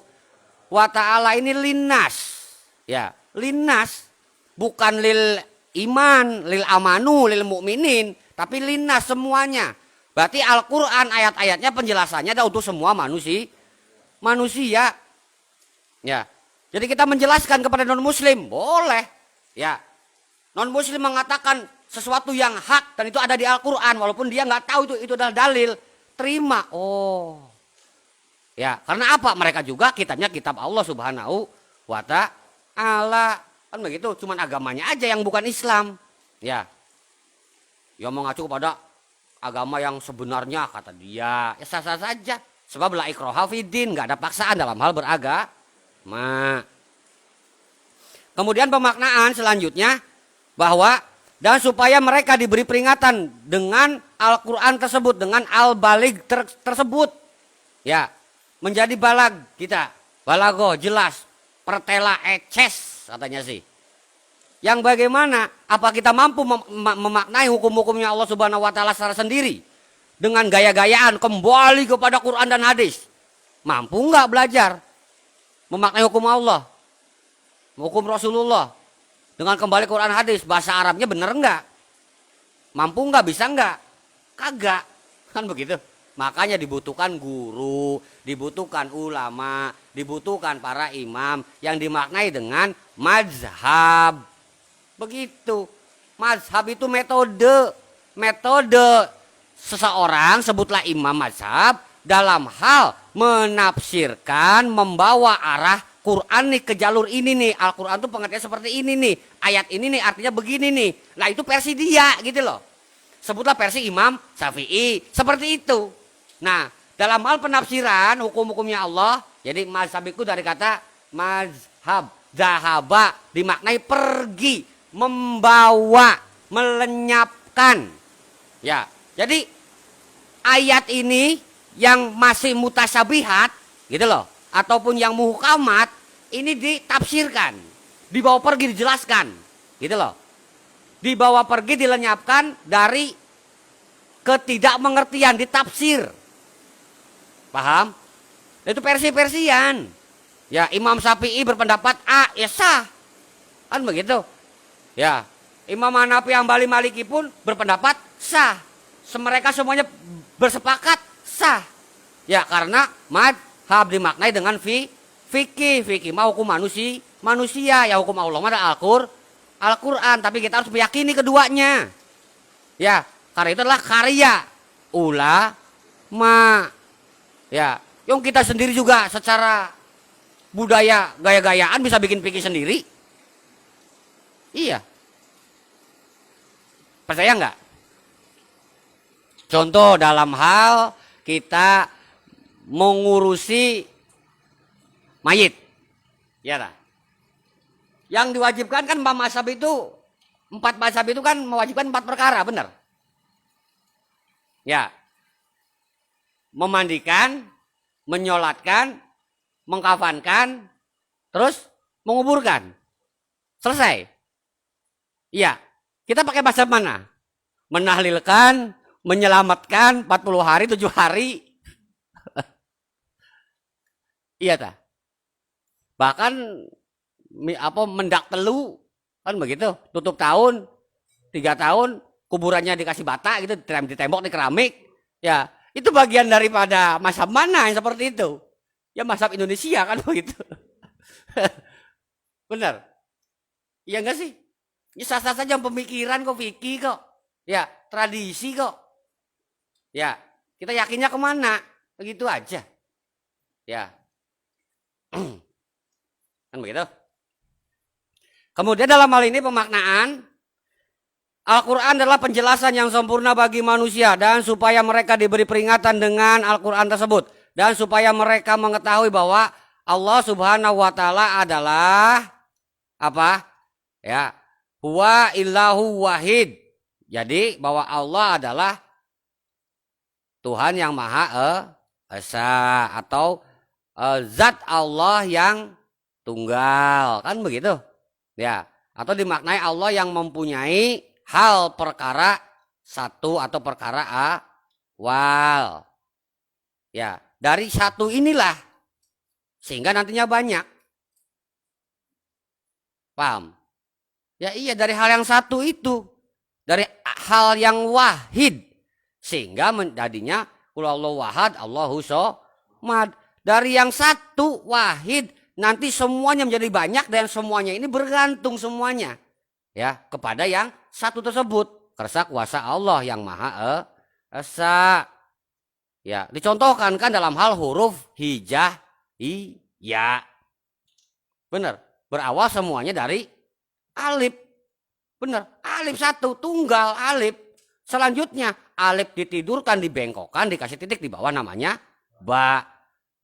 wa Ta'ala. Ini linnas. Ya, linnas bukan lil iman, lil amanu, lil mukminin, tapi linnas semuanya. Berarti Al-Qur'an ayat-ayatnya penjelasannya ada untuk semua manusia. Ya. Jadi kita menjelaskan kepada non-muslim, boleh. Ya. Non-muslim mengatakan sesuatu yang hak dan itu ada di Al-Quran, walaupun dia nggak tahu itu adalah dalil, terima. Oh, ya karena apa? Mereka juga kitabnya kitab Allah Subhanahu wa Ta'ala, kan begitu. Cuman agamanya aja yang bukan Islam. Ya, ya mengacu kepada agama yang sebenarnya kata dia. Ya sah-sah saja. Sebab la ikraha fiddin, nggak ada paksaan dalam hal beragama. Kemudian pemaknaan selanjutnya bahwa dan supaya mereka diberi peringatan dengan Al-Quran tersebut, dengan al-balig tersebut. Ya, menjadi balag kita. Balago jelas, pertela eces katanya sih. Yang bagaimana? Apa kita mampu memaknai hukum-hukumnya Allah Subhanahu wa Ta'ala secara sendiri? Dengan gaya-gayaan kembali kepada Quran dan hadis. Mampu nggak belajar memaknai hukum Allah? Hukum Rasulullah? Dengan kembali Quran hadis, bahasa Arabnya bener enggak? Mampu enggak, bisa enggak? Kagak, kan begitu. Makanya dibutuhkan guru, dibutuhkan ulama, dibutuhkan para imam yang dimaknai dengan mazhab. Begitu. Mazhab itu metode seseorang, sebutlah imam mazhab, dalam hal menafsirkan, membawa arah Quran nih ke jalur ini nih. Al-Quran tuh pengertian seperti ini nih. Ayat ini nih artinya begini nih. Nah itu versi dia gitu loh. Sebutlah versi Imam Syafi'i. Seperti itu. Nah dalam hal penafsiran hukum-hukumnya Allah, jadi mazhabiku dari kata mazhab, zahaba dimaknai pergi, membawa, melenyapkan. Ya, jadi ayat ini yang masih mutasyabihat gitu loh, ataupun yang muhkamat ini ditafsirkan, dibawa pergi, dijelaskan gitu loh. Dibawa pergi, dilenyapkan dari ketidakmengertian, ditafsir. Paham? Itu versi-versian. Ya, Imam Syafi'i berpendapat A, ya sah. Kan begitu. Ya, Imam Hanafi Hambali Maliki pun berpendapat sah. Mereka semuanya bersepakat sah. Ya, karena madhab dimaknai dengan fikih. Fikih mah hukum manusia. Ya, hukum Allah mah ada Al-Quran. Tapi kita harus meyakini keduanya. Ya, karena itu adalah karya ulama. Ya, yang kita sendiri juga secara budaya gaya-gayaan bisa bikin fikih sendiri. Iya. Percaya nggak? Contoh dalam hal kita mengurusi mayit. Ya lah. Yang diwajibkan kan empat mazhab itu kan mewajibkan 4 perkara, benar? Ya. Memandikan, menyolatkan, mengkafankan, terus menguburkan. Selesai. Iya. Kita pakai mazhab mana? Menahlilkan, menyelamatkan 40 hari, 7 hari. Iya ta. Bahkan mendak telu kan begitu, tutup tahun 3 tahun, kuburannya dikasih bata gitu, ditembok di keramik. Ya, itu bagian daripada mazhab mana yang seperti itu? Ya mazhab Indonesia kan begitu. Benar. Iya enggak sih? Ya sah-sah saja pemikiran kok, fikih kok. Ya, tradisi kok. Ya, kita yakinnya kemana? Begitu aja. Ya. Kan begitu. Kemudian dalam hal ini pemaknaan Al-Quran adalah penjelasan yang sempurna bagi manusia dan supaya mereka diberi peringatan dengan Al-Quran tersebut dan supaya mereka mengetahui bahwa Allah Subhanahu wa taala adalah apa? Ya, huwa illahu wahid. Jadi bahwa Allah adalah Tuhan yang Maha Esa atau zat Allah yang tunggal, kan begitu? Ya, atau dimaknai Allah yang mempunyai hal perkara satu atau perkara awal. Ya, dari satu inilah sehingga nantinya banyak. Paham? Ya iya, dari hal yang satu itu, dari hal yang wahid sehingga menjadinya qul Allahu ahad Allahu somad. Dari yang satu wahid nanti semuanya menjadi banyak dan semuanya ini bergantung semuanya ya kepada yang satu tersebut. Karena kuasa Allah yang Maha Esa. Ya, dicontohkan kan dalam hal huruf hijah, ya. Benar, berawal semuanya dari alif. Benar, alif satu, tunggal alif. Selanjutnya alif ditidurkan, dibengkokkan, dikasih titik di bawah namanya ba.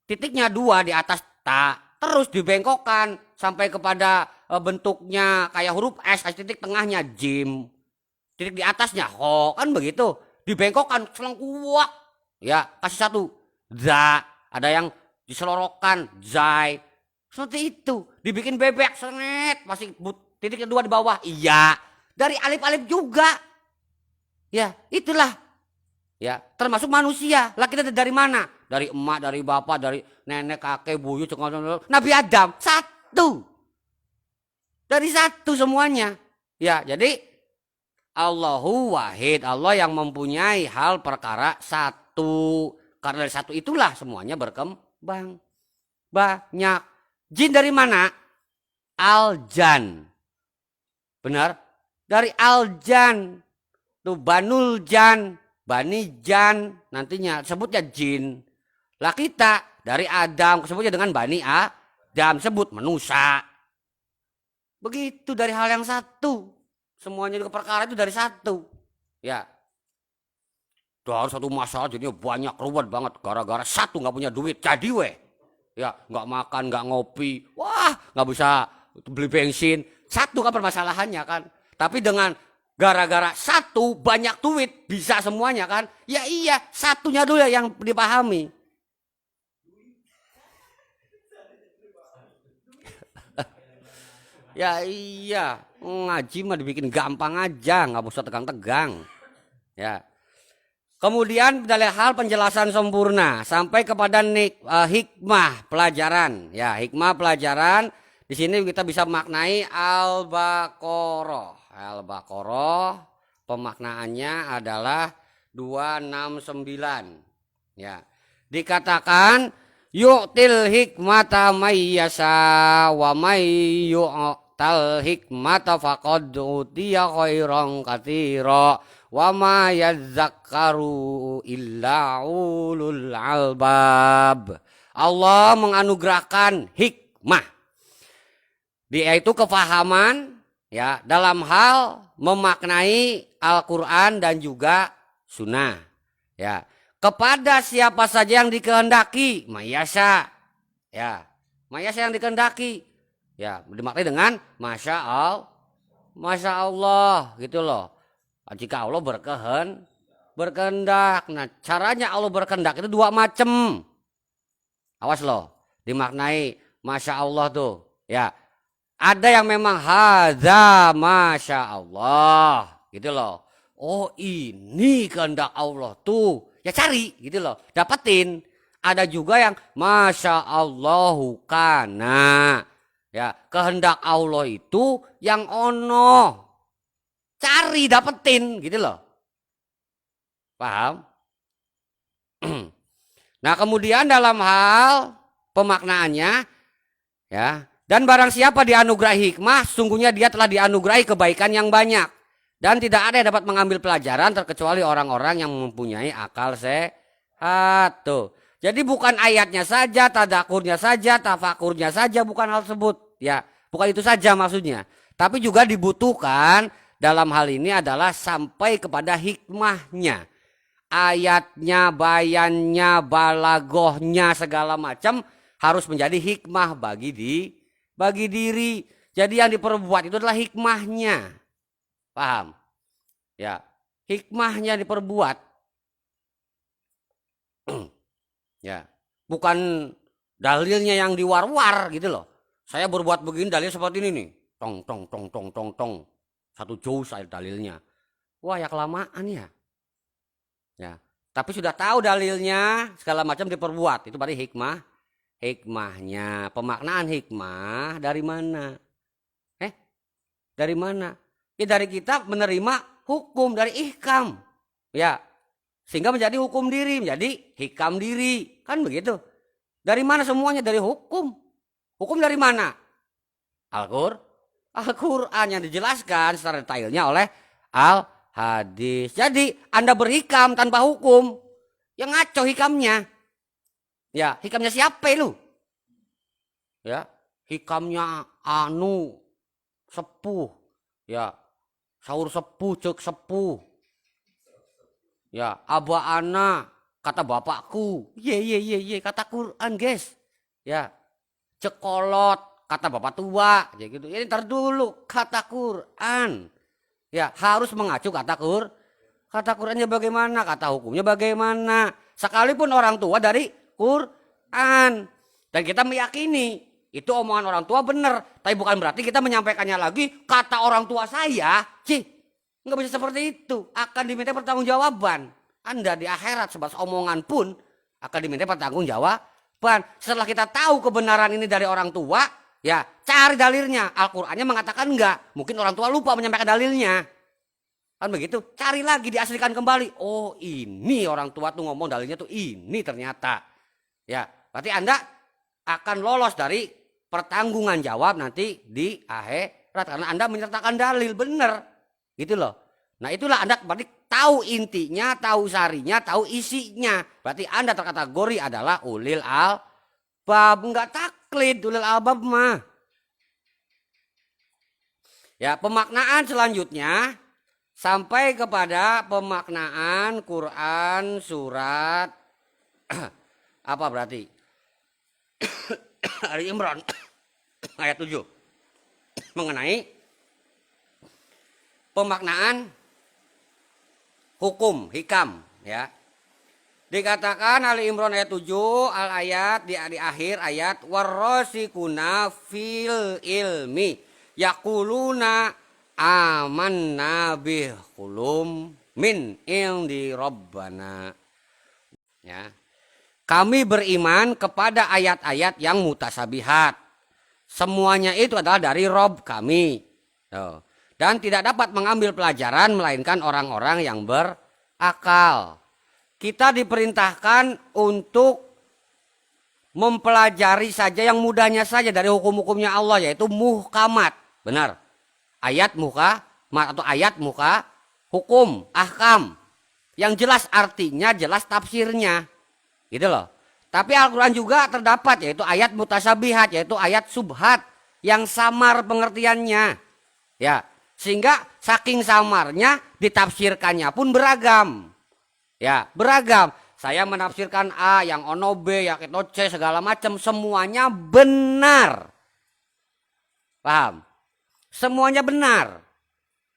Titiknya 2 di atas ta, terus dibengkokkan sampai kepada bentuknya kayak huruf S, titik tengahnya jim. Titik di atasnya ho, kan begitu. Dibengkokkan selengkuak. Ya, kasih satu za, ada yang diselorokan zai. Seperti itu. Dibikin bebek senet, masih titik kedua di bawah. Iya, dari alif-alif juga. Ya, itulah. Ya, termasuk manusia. Lah kita dari mana? Dari emak, dari bapak, dari nenek, kakek, buyut, Nabi Adam. Satu. Dari satu semuanya. Ya, jadi Allahu wahid. Allah yang mempunyai hal perkara satu. Karena dari satu itulah semuanya berkembang. Banyak. Jin dari mana? Aljan. Benar? Dari Aljan. Tuh Banul Jan. Bani Jan nantinya sebutnya jin. Lah kita dari Adam sebutnya dengan Bani Adam, sebut manusia. Begitu dari hal yang satu. Semuanya juga perkara itu dari satu. Ya. Dari satu masalah jadinya banyak ruwet banget gara-gara satu nggak punya duit jadi weh. Ya nggak makan nggak ngopi, wah nggak bisa beli bensin. Satu kan permasalahannya kan. Tapi dengan gara-gara satu banyak duit bisa semuanya kan. Ya iya satunya dulu yang dipahami. Ya iya ngaji mah dibikin gampang aja nggak usah tegang-tegang. Ya. Kemudian dari hal penjelasan sempurna sampai kepada hikmah pelajaran. Ya, hikmah pelajaran di sini kita bisa maknai Al-Baqarah. Al-Baqarah pemaknaannya adalah 269. Ya. Dikatakan yu'til hikmata may yasha wa may yu'tal hikmata faqad utiya khairan katsira. Wa ma yadzakkaru illa ulul albab. Allah menganugerahkan hikmah. Dia itu kefahaman ya dalam hal memaknai Al-Qur'an dan juga sunnah. Ya, kepada siapa saja yang dikehendaki, mayasa. Ya, mayasa yang dikehendaki. Ya, dimaknai dengan masya Allah gitu loh. Jika Allah berkehendak. Nah, caranya Allah berkehendak itu dua macam. Awas loh, dimaknai masya Allah tuh. Ya, ada yang memang hadza masya Allah, gitu loh. Oh ini kehendak Allah tuh, ya cari, gitu loh, dapetin. Ada juga yang masya Allahu kana, ya kehendak Allah itu yang ono. Cari dapetin gitu loh. Paham? Nah, kemudian dalam hal pemaknaannya ya, dan barang siapa dianugerahi hikmah, sungguhnya dia telah dianugerahi kebaikan yang banyak dan tidak ada yang dapat mengambil pelajaran terkecuali orang-orang yang mempunyai akal sehat. Tuh. Jadi bukan ayatnya saja, tadakurnya saja, tafakurnya saja, bukan hal tersebut. Ya, bukan itu saja maksudnya. Tapi juga dibutuhkan dalam hal ini adalah sampai kepada hikmahnya. Ayatnya, bayannya, balagohnya, segala macam harus menjadi hikmah bagi diri. Jadi yang diperbuat itu adalah hikmahnya. Paham? Ya, hikmahnya diperbuat. Ya, bukan dalilnya yang diwar-war gitu loh. Saya berbuat begini dalil seperti ini nih. Tong tong tong tong tong tong. Satu juz saya dalilnya. Wah ya kelamaan ya. Ya, tapi sudah tahu dalilnya segala macam diperbuat. Itu berarti hikmahnya. Pemaknaan hikmah dari mana? Dari mana? Ya dari kita menerima hukum dari ihkam. Ya, sehingga menjadi hukum diri, menjadi hikam diri. Kan begitu. Dari mana semuanya? Dari hukum. Hukum dari mana? Al-Quran yang dijelaskan secara detailnya oleh Al-Hadis. Jadi Anda berhikam tanpa hukum, yang ngaco hikamnya. Ya, hikamnya siapa lu? Ya, hikamnya anu sepuh. Ya, sahur sepuh cek sepuh. Ya, aba ana kata bapakku. Ye kata Quran, guys. Ya, cekolot kata bapak tua, ya gitu. Ini ntar dulu kata Quran. Ya harus mengacu kata kata Qurannya bagaimana, kata hukumnya bagaimana. Sekalipun orang tua dari Quran. Dan kita meyakini itu omongan orang tua benar. Tapi bukan berarti kita menyampaikannya lagi kata orang tua saya. Nggak bisa seperti itu. Akan diminta pertanggungjawaban. Anda di akhirat sebatas omongan pun akan diminta pertanggungjawaban. Setelah kita tahu kebenaran ini dari orang tua, ya cari dalilnya. Al-Qur'annya mengatakan enggak. Mungkin orang tua lupa menyampaikan dalilnya. Kan begitu. Cari lagi diaslikan kembali. Oh ini orang tua tuh ngomong dalilnya tuh ini ternyata. Ya berarti Anda akan lolos dari pertanggungan jawab nanti di akhirat. Karena Anda menyertakan dalil benar. Gitu loh. Nah itulah Anda berarti tahu intinya, tahu sarinya, tahu isinya. Berarti Anda terkategori adalah ulil albab. Enggak taklid ulil albab mah. Ya, pemaknaan selanjutnya sampai kepada pemaknaan Quran surat apa berarti? Ali Imran ayat 7 mengenai pemaknaan hukum hikam ya. Dikatakan Ali Imran ayat 7 al ayat di akhir ayat warasikuna fil ilmi yaquluna amanna bihulum min indi rabbana ya. Kami beriman kepada ayat-ayat yang mutasabihat. Semuanya itu adalah dari Rob kami. Dan tidak dapat mengambil pelajaran melainkan orang-orang yang berakal. Kita diperintahkan untuk mempelajari saja yang mudahnya saja dari hukum-hukumnya Allah, yaitu muhkamat. Benar. Ayat muhkamat atau ayat muka hukum, ahkam. Yang jelas artinya, jelas tafsirnya. Gitu loh. Tapi Al-Quran juga terdapat yaitu ayat mutasabihat, yaitu ayat subhat yang samar pengertiannya. Ya, sehingga saking samarnya ditafsirkannya pun beragam. Ya, beragam. Saya menafsirkan A, yang ono B, yang itu C, segala macam, semuanya benar. Paham? Semuanya benar.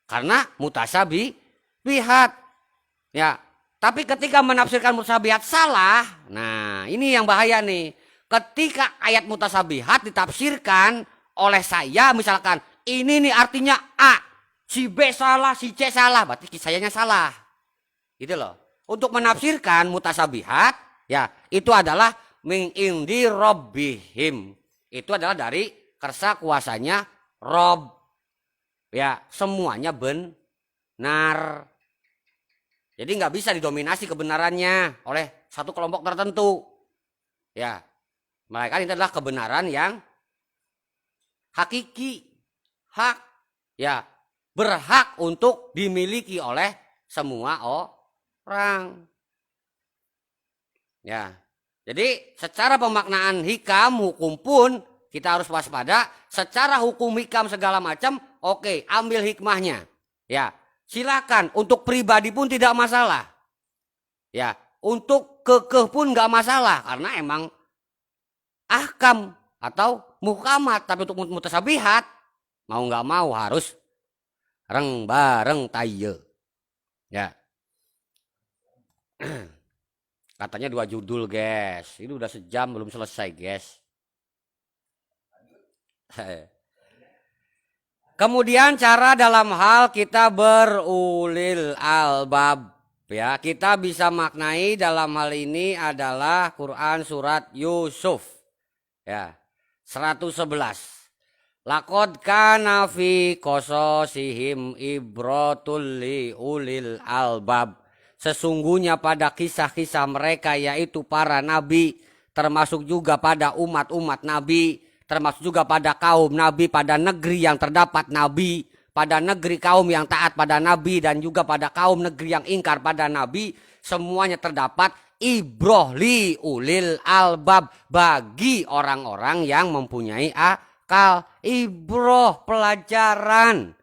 Karena mutasabihat. Ya. Tapi ketika menafsirkan mutasabihat salah, nah ini yang bahaya nih. Ketika ayat mutasabihat ditafsirkan oleh saya, misalkan ini nih artinya A, si B salah, si C salah, berarti kisahnya salah. Gitu loh. Untuk menafsirkan mutasabihat, ya itu adalah min indi rabbihim. Itu adalah dari kersa kuasanya Rob. Ya, semuanya benar. Jadi nggak bisa didominasi kebenarannya oleh satu kelompok tertentu. Ya, mereka ini adalah kebenaran yang hakiki, hak, ya berhak untuk dimiliki oleh semua orang. Ya, jadi secara pemaknaan hikam hukum pun kita harus waspada. Secara hukum hikam segala macam, oke, ambil hikmahnya. Ya. Silakan, untuk pribadi pun tidak masalah. Ya, untuk kekeh pun nggak masalah karena emang ahkam atau muhkamat. Tapi untuk mutasabihat mau nggak mau harus reng bareng taye. Ya. Katanya 2 judul, guys. Ini udah sejam belum selesai, guys. Kemudian cara dalam hal kita berulil albab. Ya, kita bisa maknai dalam hal ini adalah Quran surat Yusuf. Ya, 111. Laqad kana fi qasasihim ibratul li ulil albab. Sesungguhnya pada kisah-kisah mereka yaitu para nabi, termasuk juga pada umat-umat nabi, termasuk juga pada kaum nabi, pada negeri yang terdapat nabi, pada negeri kaum yang taat pada nabi, dan juga pada kaum negeri yang ingkar pada nabi. Semuanya terdapat ibroh li ulil albab, bagi orang-orang yang mempunyai akal. Ibroh, pelajaran.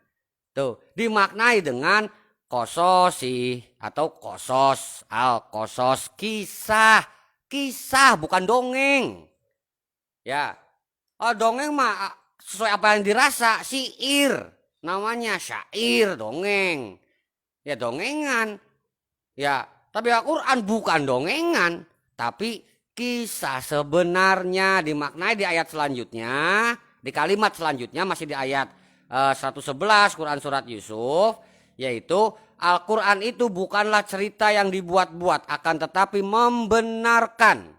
Tuh, dimaknai dengan kososi atau kosos, al-kosos, kisah. Kisah bukan dongeng. Ya. Oh, dongeng mah sesuai apa yang dirasa, syair. Namanya syair, dongeng. Ya dongengan. Ya, tapi Al-Quran bukan dongengan, tapi kisah sebenarnya. Dimaknai di ayat selanjutnya, di kalimat selanjutnya masih di ayat 111 Quran surat Yusuf, yaitu Al-Quran itu bukanlah cerita yang dibuat-buat, akan tetapi membenarkan,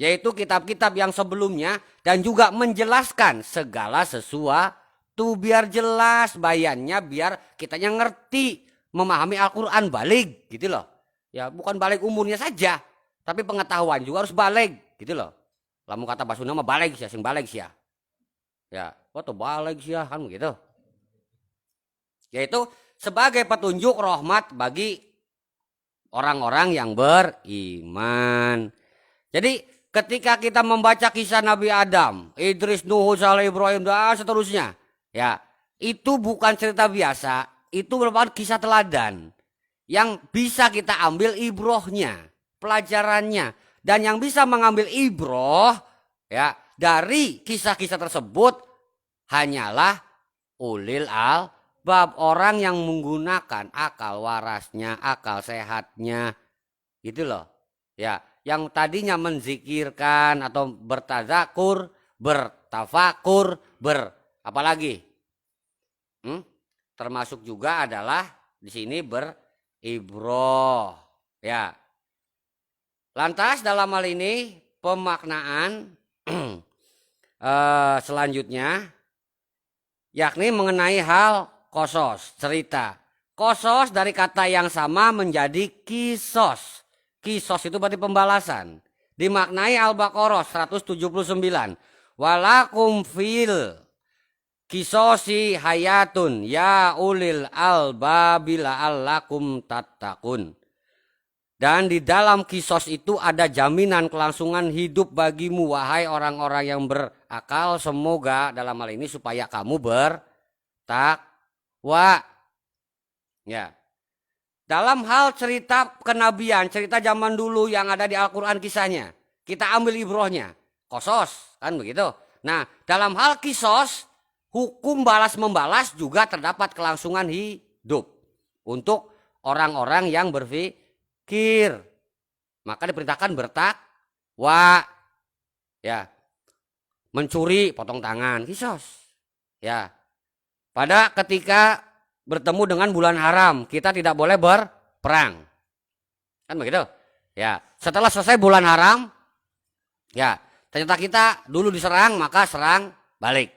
yaitu kitab-kitab yang sebelumnya, dan juga menjelaskan segala sesuatu biar jelas bayannya, biar kitanya ngerti memahami Al-Quran balik gitu loh. Ya bukan balik umurnya saja, tapi pengetahuan juga harus balik gitu loh. Lamun kata Basuna mah balik sih, sing balik sih ya. Ya, foto balik sih kan begitu. Yaitu sebagai petunjuk rahmat bagi orang-orang yang beriman. Jadi ketika kita membaca kisah Nabi Adam, Idris, Nuh, Saleh, Ibrahim, dan seterusnya, ya itu bukan cerita biasa, itu merupakan kisah teladan yang bisa kita ambil ibrohnya, pelajarannya, dan yang bisa mengambil ibroh ya dari kisah-kisah tersebut hanyalah ulil albab, orang yang menggunakan akal warasnya, akal sehatnya, gitu loh. Ya, yang tadinya menzikirkan atau bertazakur, bertafakur, apalagi? Termasuk juga adalah di sini beribroh. Ya. Lantas dalam hal ini pemaknaan selanjutnya yakni mengenai hal kosos, cerita. Kosos dari kata yang sama menjadi kisos. Kisos itu berarti pembalasan. Dimaknai Al-Baqarah 179. Walakum fil kisosi hayatun ya ulil albabi la'allakum tattaqun. Dan di dalam kisos itu ada jaminan kelangsungan hidup bagimu wahai orang-orang yang berakal, semoga dalam hal ini supaya kamu bertakwa. Ya. Dalam hal cerita kenabian, cerita zaman dulu yang ada di Al-Qur'an kisahnya, kita ambil ibrohnya. Kosos, kan begitu. Nah, dalam hal kisos, hukum balas membalas juga terdapat kelangsungan hidup untuk orang-orang yang berpikir. Maka diperintahkan bertakwa. Ya. Mencuri potong tangan, kisos. Ya. Pada ketika bertemu dengan bulan haram, kita tidak boleh berperang. Kan begitu? Ya, setelah selesai bulan haram, ya, ternyata kita dulu diserang, maka serang balik.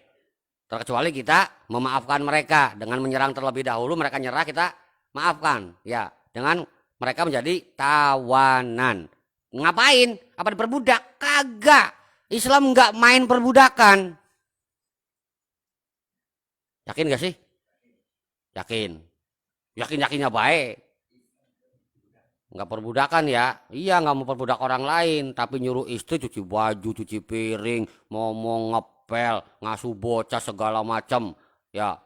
Terkecuali kita memaafkan mereka dengan menyerang terlebih dahulu, mereka nyerah, kita maafkan. Ya, dengan mereka menjadi tawanan. Ngapain? Apa diperbudak? Kagak. Islam enggak main perbudakan. Yakin gak sih? Yakin. Yakin-yakinnya baik. Enggak perbudakan ya. Iya, enggak mau perbudak orang lain, tapi nyuruh istri cuci baju, cuci piring, ngomong ngepel, ngasuh bocah segala macam. Ya.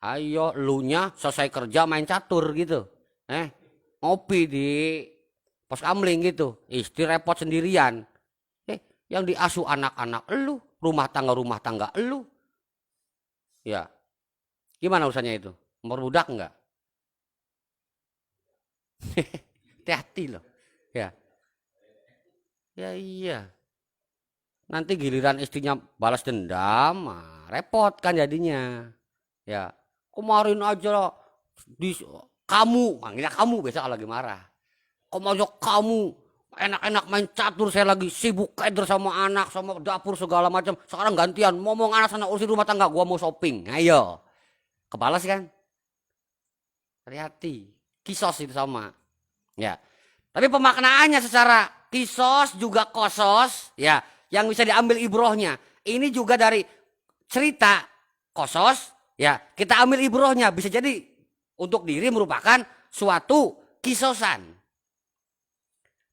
Ayo lunya selesai kerja main catur gitu. Ngopi di pos kamling gitu. Istri repot sendirian. Yang diasuh anak-anak elu, rumah tangga elu. Ya. Gimana urusannya itu? Memperbudak enggak? Hati-hati loh. Ya. Ya iya. Nanti giliran istrinya balas dendam, repot kan jadinya. Ya. Kemarin aja kamu, manggilnya kamu biasa kalau lagi marah. Kemarin kamu enak-enak main catur, saya lagi sibuk keder sama anak, sama dapur segala macam. Sekarang gantian, ngomong anak sana urusin rumah tangga, gua mau shopping. Ayo. Kebalas kan? Hati-hati. Kisos itu sama. Ya. Tapi pemaknaannya secara kisos juga kosos, ya, yang bisa diambil ibrohnya. Ini juga dari cerita kosos, ya, kita ambil ibrohnya. Bisa jadi untuk diri merupakan suatu kisosan.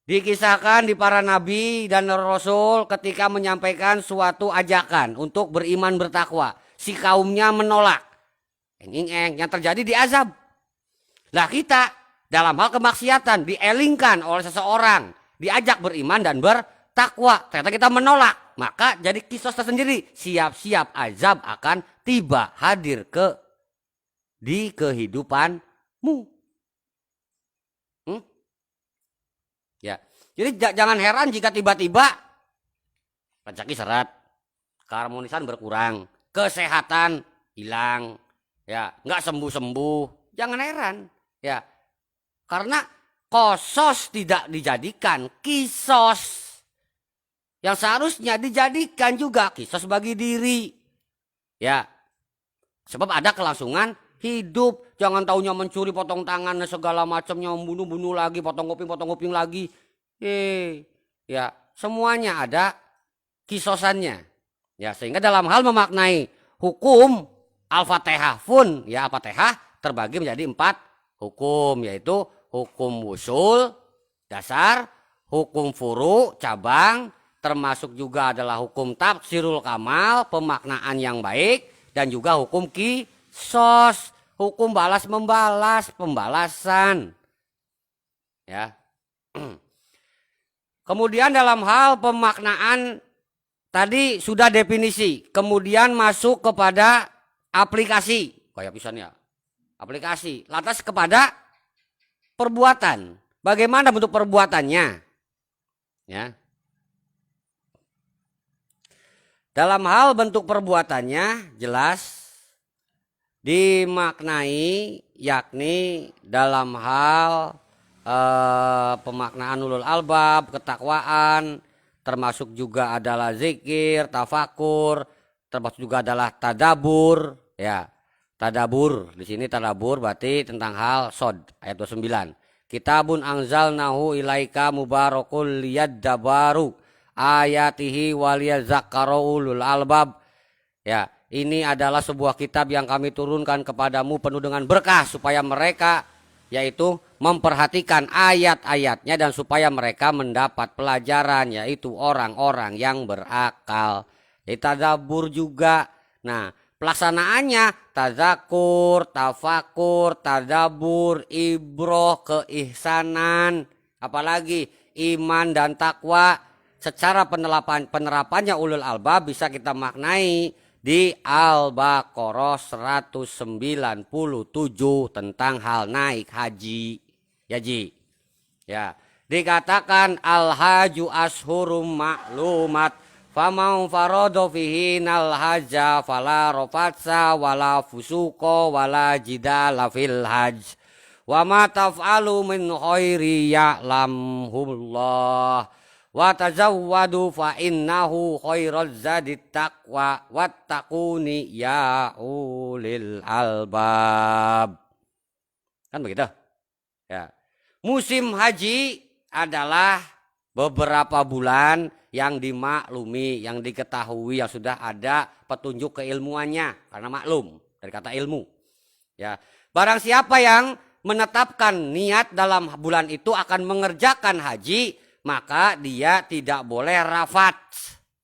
Dikisahkan di para nabi dan rasul ketika menyampaikan suatu ajakan untuk beriman bertakwa. Si kaumnya menolak. Yang terjadi diazab. Lah kita dalam hal kemaksiatan dielingkan oleh seseorang, diajak beriman dan bertakwa, ternyata kita menolak, maka jadi kisos tersendiri. Siap-siap azab akan tiba hadir di kehidupanmu. Ya, jadi jangan heran jika tiba-tiba rezeki seret, keharmonisan berkurang, kesehatan hilang, ya, nggak sembuh-sembuh. Jangan heran, ya, karena kosos tidak dijadikan kisos yang seharusnya dijadikan juga kisos bagi diri, ya, sebab ada kelangsungan hidup. Jangan taunya mencuri potong tangan segala macamnya, membunuh lagi, potong kuping lagi. Ya, semuanya ada kisosannya. Ya, sehingga dalam hal memaknai hukum Al-Fatihah pun, ya, Al-Fatihah terbagi menjadi 4 hukum, yaitu hukum wusul dasar, hukum furu cabang, termasuk juga adalah hukum tafsirul kamal, pemaknaan yang baik, dan juga hukum kisos, Hukum balas membalas, pembalasan. Ya. Kemudian dalam hal pemaknaan tadi sudah definisi, kemudian masuk kepada aplikasi. Kayak pisannya. Aplikasi, lantas kepada perbuatan. Bagaimana bentuk perbuatannya? Ya. Dalam hal bentuk perbuatannya jelas dimaknai yakni dalam hal pemaknaan ulul albab, ketakwaan, termasuk juga adalah zikir, tafakur, termasuk juga adalah tadabur, ya. Tadabur, di sini tadabur berarti tentang hal sod ayat 29. Kitabun anzalnahu ilaika mubarakul liyaddabaru ayatihi waliyadzakkaru ulul albab. Ya, ini adalah sebuah kitab yang kami turunkan kepadamu penuh dengan berkah supaya mereka yaitu memperhatikan ayat-ayatnya dan supaya mereka mendapat pelajaran, yaitu orang-orang yang berakal. Jadi tadabbur juga. Nah, pelaksanaannya tazakur, tafakur, tadabbur, ibroh, keihsanan, apalagi iman dan takwa. Secara penerapannya ulul albab bisa kita maknai di Al-Baqarah 197 tentang hal naik haji. Ya Ji. Ya, dikatakan al-haju ashhurum ma'lumat faman farada fihi nal hajja fala rafatsa wala fusuqa wala jidala fil hajj wa ma taf'alu min khairi ya'lamhullah wa tazawwadu fa innahu khairaz zadit taqwa wattaquni ya ulil albab. Kan begitu? Ya. Musim haji adalah beberapa bulan yang dimaklumi, yang diketahui, yang sudah ada petunjuk keilmuannya karena maklum dari kata ilmu. Ya. Barang siapa yang menetapkan niat dalam bulan itu akan mengerjakan haji, maka dia tidak boleh rafat.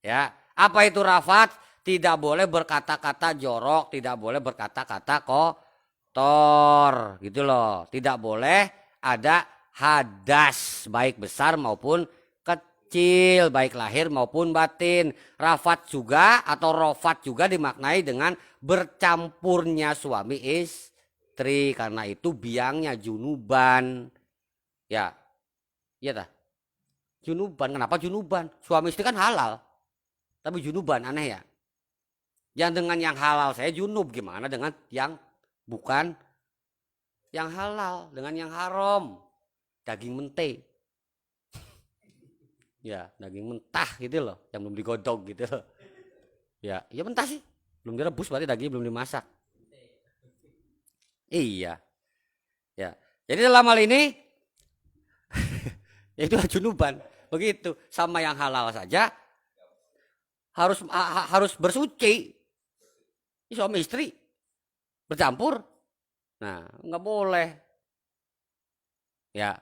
Ya, apa itu rafat? Tidak boleh berkata-kata jorok, tidak boleh berkata-kata kotor, gitu loh. Tidak boleh ada hadas, baik besar maupun kecil, baik lahir maupun batin. Rafat juga atau rofat juga dimaknai dengan bercampurnya suami istri, karena itu biangnya junuban. Ya, iya dah. Junuban, kenapa junuban? Suami istri kan halal, tapi junuban aneh ya. Yang dengan yang halal saya junub, gimana dengan yang bukan yang halal, dengan yang haram, daging mente. Ya, daging mentah gitu loh, yang belum digodok gitu loh. Ya, ya mentah sih, belum direbus berarti dagingnya belum dimasak. Iya, ya. Jadi dalam hal ini itu junuban. Begitu, sama yang halal saja harus bersuci. Suami istri bercampur. Nah, nggak boleh. Ya,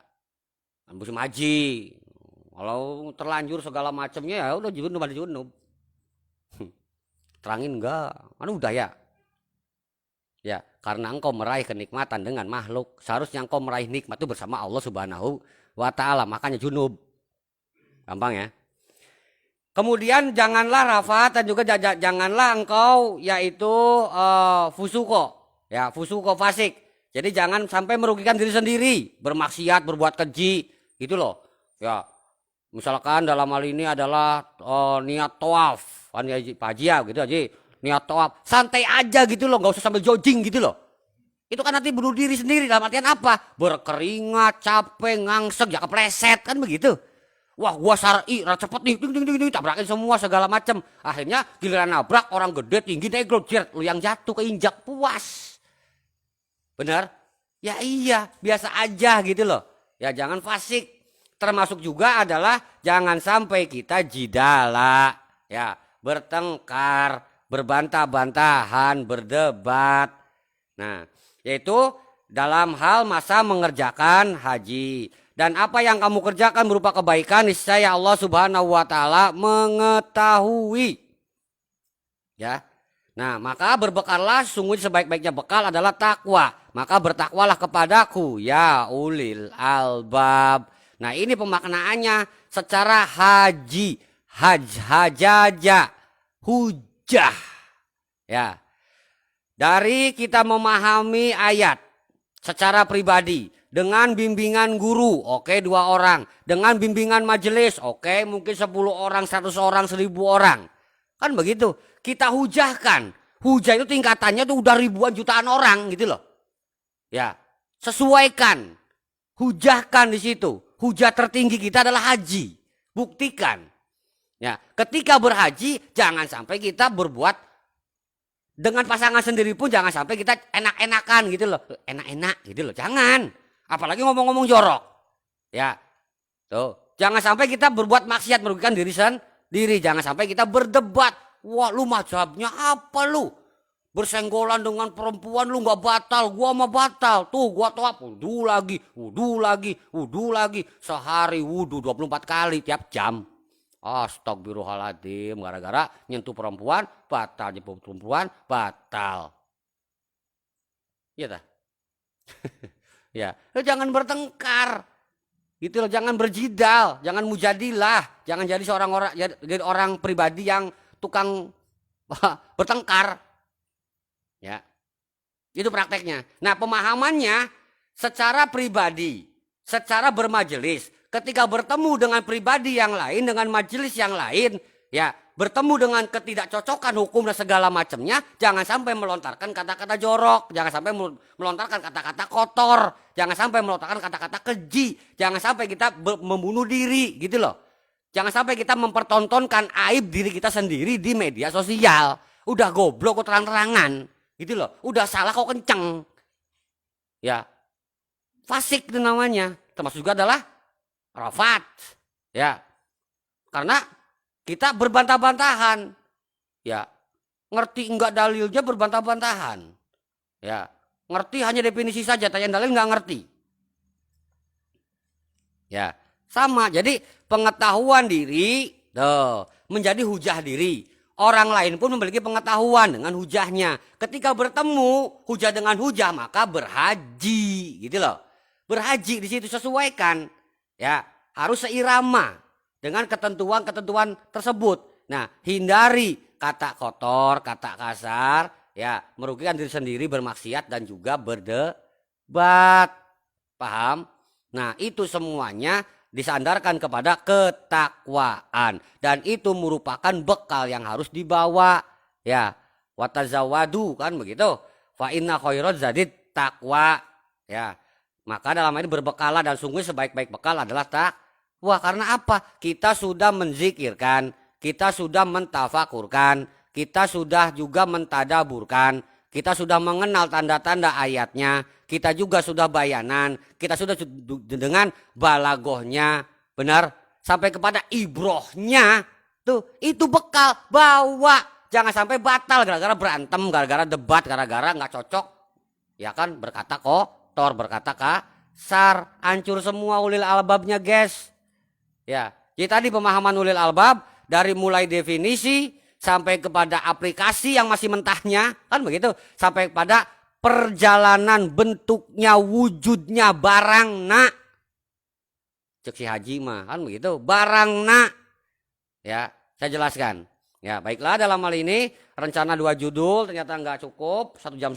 musim haji. Kalau terlanjur segala macamnya ya udah junub ada junub. Terangin enggak? Kan udah ya. Ya, karena engkau meraih kenikmatan dengan makhluk, seharusnya engkau meraih nikmat itu bersama Allah Subhanahu wa taala, makanya junub. Gampang ya. Kemudian janganlah rafat dan juga janganlah engkau yaitu fusuko, ya fusuko fasik. Jadi jangan sampai merugikan diri sendiri, bermaksiat, berbuat keji, gitu loh. Ya, misalkan dalam hal ini adalah niat tawaf, kan ya Pak Haji ya, gitu aja. Niat tawaf, santai aja gitu loh, nggak usah sambil jogging gitu loh. Itu kan nanti bunuh diri sendiri, dalam artian apa? Berkeringat, capek, ngangsek, ya kepleset, kan begitu. Wah, gua syar'i, cepet nih, ding, tabrakin semua segala macam. Akhirnya giliran nabrak orang gede tinggi naik grojert, lu yang jatuh keinjak, puas. Benar? Ya iya, biasa aja gitu loh. Ya jangan fasik. Termasuk juga adalah jangan sampai kita jidala, ya, bertengkar, berbantah-bantahan, berdebat. Nah, yaitu dalam hal masa mengerjakan haji. Dan apa yang kamu kerjakan berupa kebaikan, niscaya Allah Subhanahu wa taala mengetahui. Ya. Nah, maka berbekallah, sungguh sebaik-baiknya bekal adalah takwa. Maka bertakwalah kepadaku, ya ulil albab. Nah, ini pemaknaannya secara haji, hajaja, hujah. Ya, dari kita memahami ayat secara pribadi dengan bimbingan guru, oke 2 orang, dengan bimbingan majelis, oke mungkin 10 orang, 100 orang, 1000 orang, kan begitu. Kita hujahkan, hujah itu tingkatannya tuh udah ribuan jutaan orang gitu loh, ya. Sesuaikan, hujahkan di situ. Hujah tertinggi kita adalah haji, buktikan. Ya, ketika berhaji jangan sampai kita berbuat dengan pasangan sendiri pun jangan sampai kita enak-enakan gitu loh, enak-enak gitu loh, jangan. Apalagi ngomong-ngomong jorok, ya. Tuh, jangan sampai kita berbuat maksiat merugikan diri sendiri. Jangan sampai kita berdebat. Wah, lu mazhabnya apa lu? Bersenggolan dengan perempuan lu nggak batal, gua mah batal. Tuh, gua tuh apa? Wudu lagi, wudu lagi, wudu lagi. Sehari wudu 24 kali tiap jam. Astagfirullahaladzim, gara-gara nyentuh perempuan batal, nyentuh perempuan batal. Iya tak? Ya, lu jangan bertengkar. Gitu loh, jangan berjidal, jangan mujadilah, jangan jadi jadi orang pribadi yang tukang bertengkar. Ya, itu prakteknya. Nah, pemahamannya secara pribadi, secara bermajelis, ketika bertemu dengan pribadi yang lain, dengan majelis yang lain, ya, bertemu dengan ketidakcocokan hukum dan segala macamnya, jangan sampai melontarkan kata-kata jorok, jangan sampai melontarkan kata-kata kotor, jangan sampai melontarkan kata-kata keji, jangan sampai kita membunuh diri, gitu loh. Jangan sampai kita mempertontonkan aib diri kita sendiri di media sosial. Udah goblok kok terang-terangan, gitu loh. Udah salah kok kenceng. Ya, fasik itu namanya. Termasuk juga adalah rafat. Ya, karena kita berbantah-bantahan. Ya, ngerti enggak dalilnya berbantah-bantahan. Ya, ngerti hanya definisi saja, tanya dalil enggak ngerti. Ya, sama. Jadi pengetahuan diri menjadi hujah diri. Orang lain pun memiliki pengetahuan dengan hujahnya. Ketika bertemu hujah dengan hujah, maka berhaji, gitu loh. Berhaji di situ sesuaikan, ya, harus seirama dengan ketentuan-ketentuan tersebut. Nah, hindari kata kotor, kata kasar, ya, merugikan diri sendiri, bermaksiat dan juga berdebat. Paham? Nah, itu semuanya disandarkan kepada ketakwaan dan itu merupakan bekal yang harus dibawa, ya. Watazawadu, kan begitu. Fa inna khairaz zadid takwa, ya. Maka dalam ini berbekalah dan sungguh sebaik-baik bekal adalah takwa. Karena apa? Kita sudah menzikirkan, kita sudah mentafakurkan, kita sudah juga mentadaburkan, kita sudah mengenal tanda-tanda ayatnya, kita juga sudah bayanan, kita sudah dengan balagohnya, benar, sampai kepada ibrohnya, tuh itu bekal bawa, jangan sampai batal gara-gara berantem, gara-gara debat, gara-gara nggak cocok, ya kan, berkata kotor, berkata kasar, hancur semua ulil albabnya, guys. Ya, jadi tadi pemahaman ulil albab dari mulai definisi sampai kepada aplikasi yang masih mentahnya, kan begitu, sampai pada perjalanan bentuknya, wujudnya, barang nak. Cek si haji mah kan begitu, barang nak. Ya, saya jelaskan. Ya, baiklah, dalam hal ini rencana 2 judul ternyata nggak cukup 1,5 jam.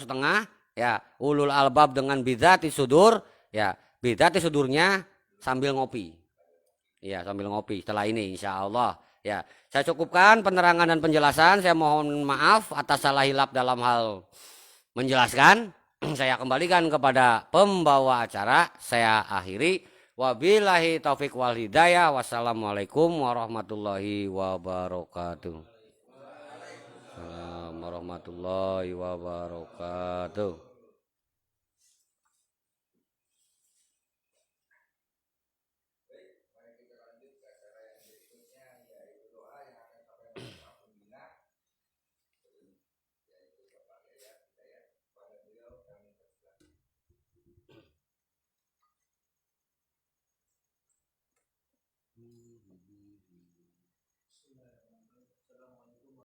Ya, ulul albab dengan bidzati sudur. Ya, bidzati sudurnya sambil ngopi. Ya, sambil ngopi setelah ini insya Allah. Ya, saya cukupkan penerangan dan penjelasan. Saya mohon maaf atas salah hilap dalam hal menjelaskan. Saya kembalikan kepada pembawa acara. Saya akhiri. Wabillahi taufik wal hidayah. Wassalamualaikum warahmatullahi wabarakatuh. Assalamualaikum warahmatullahi wabarakatuh.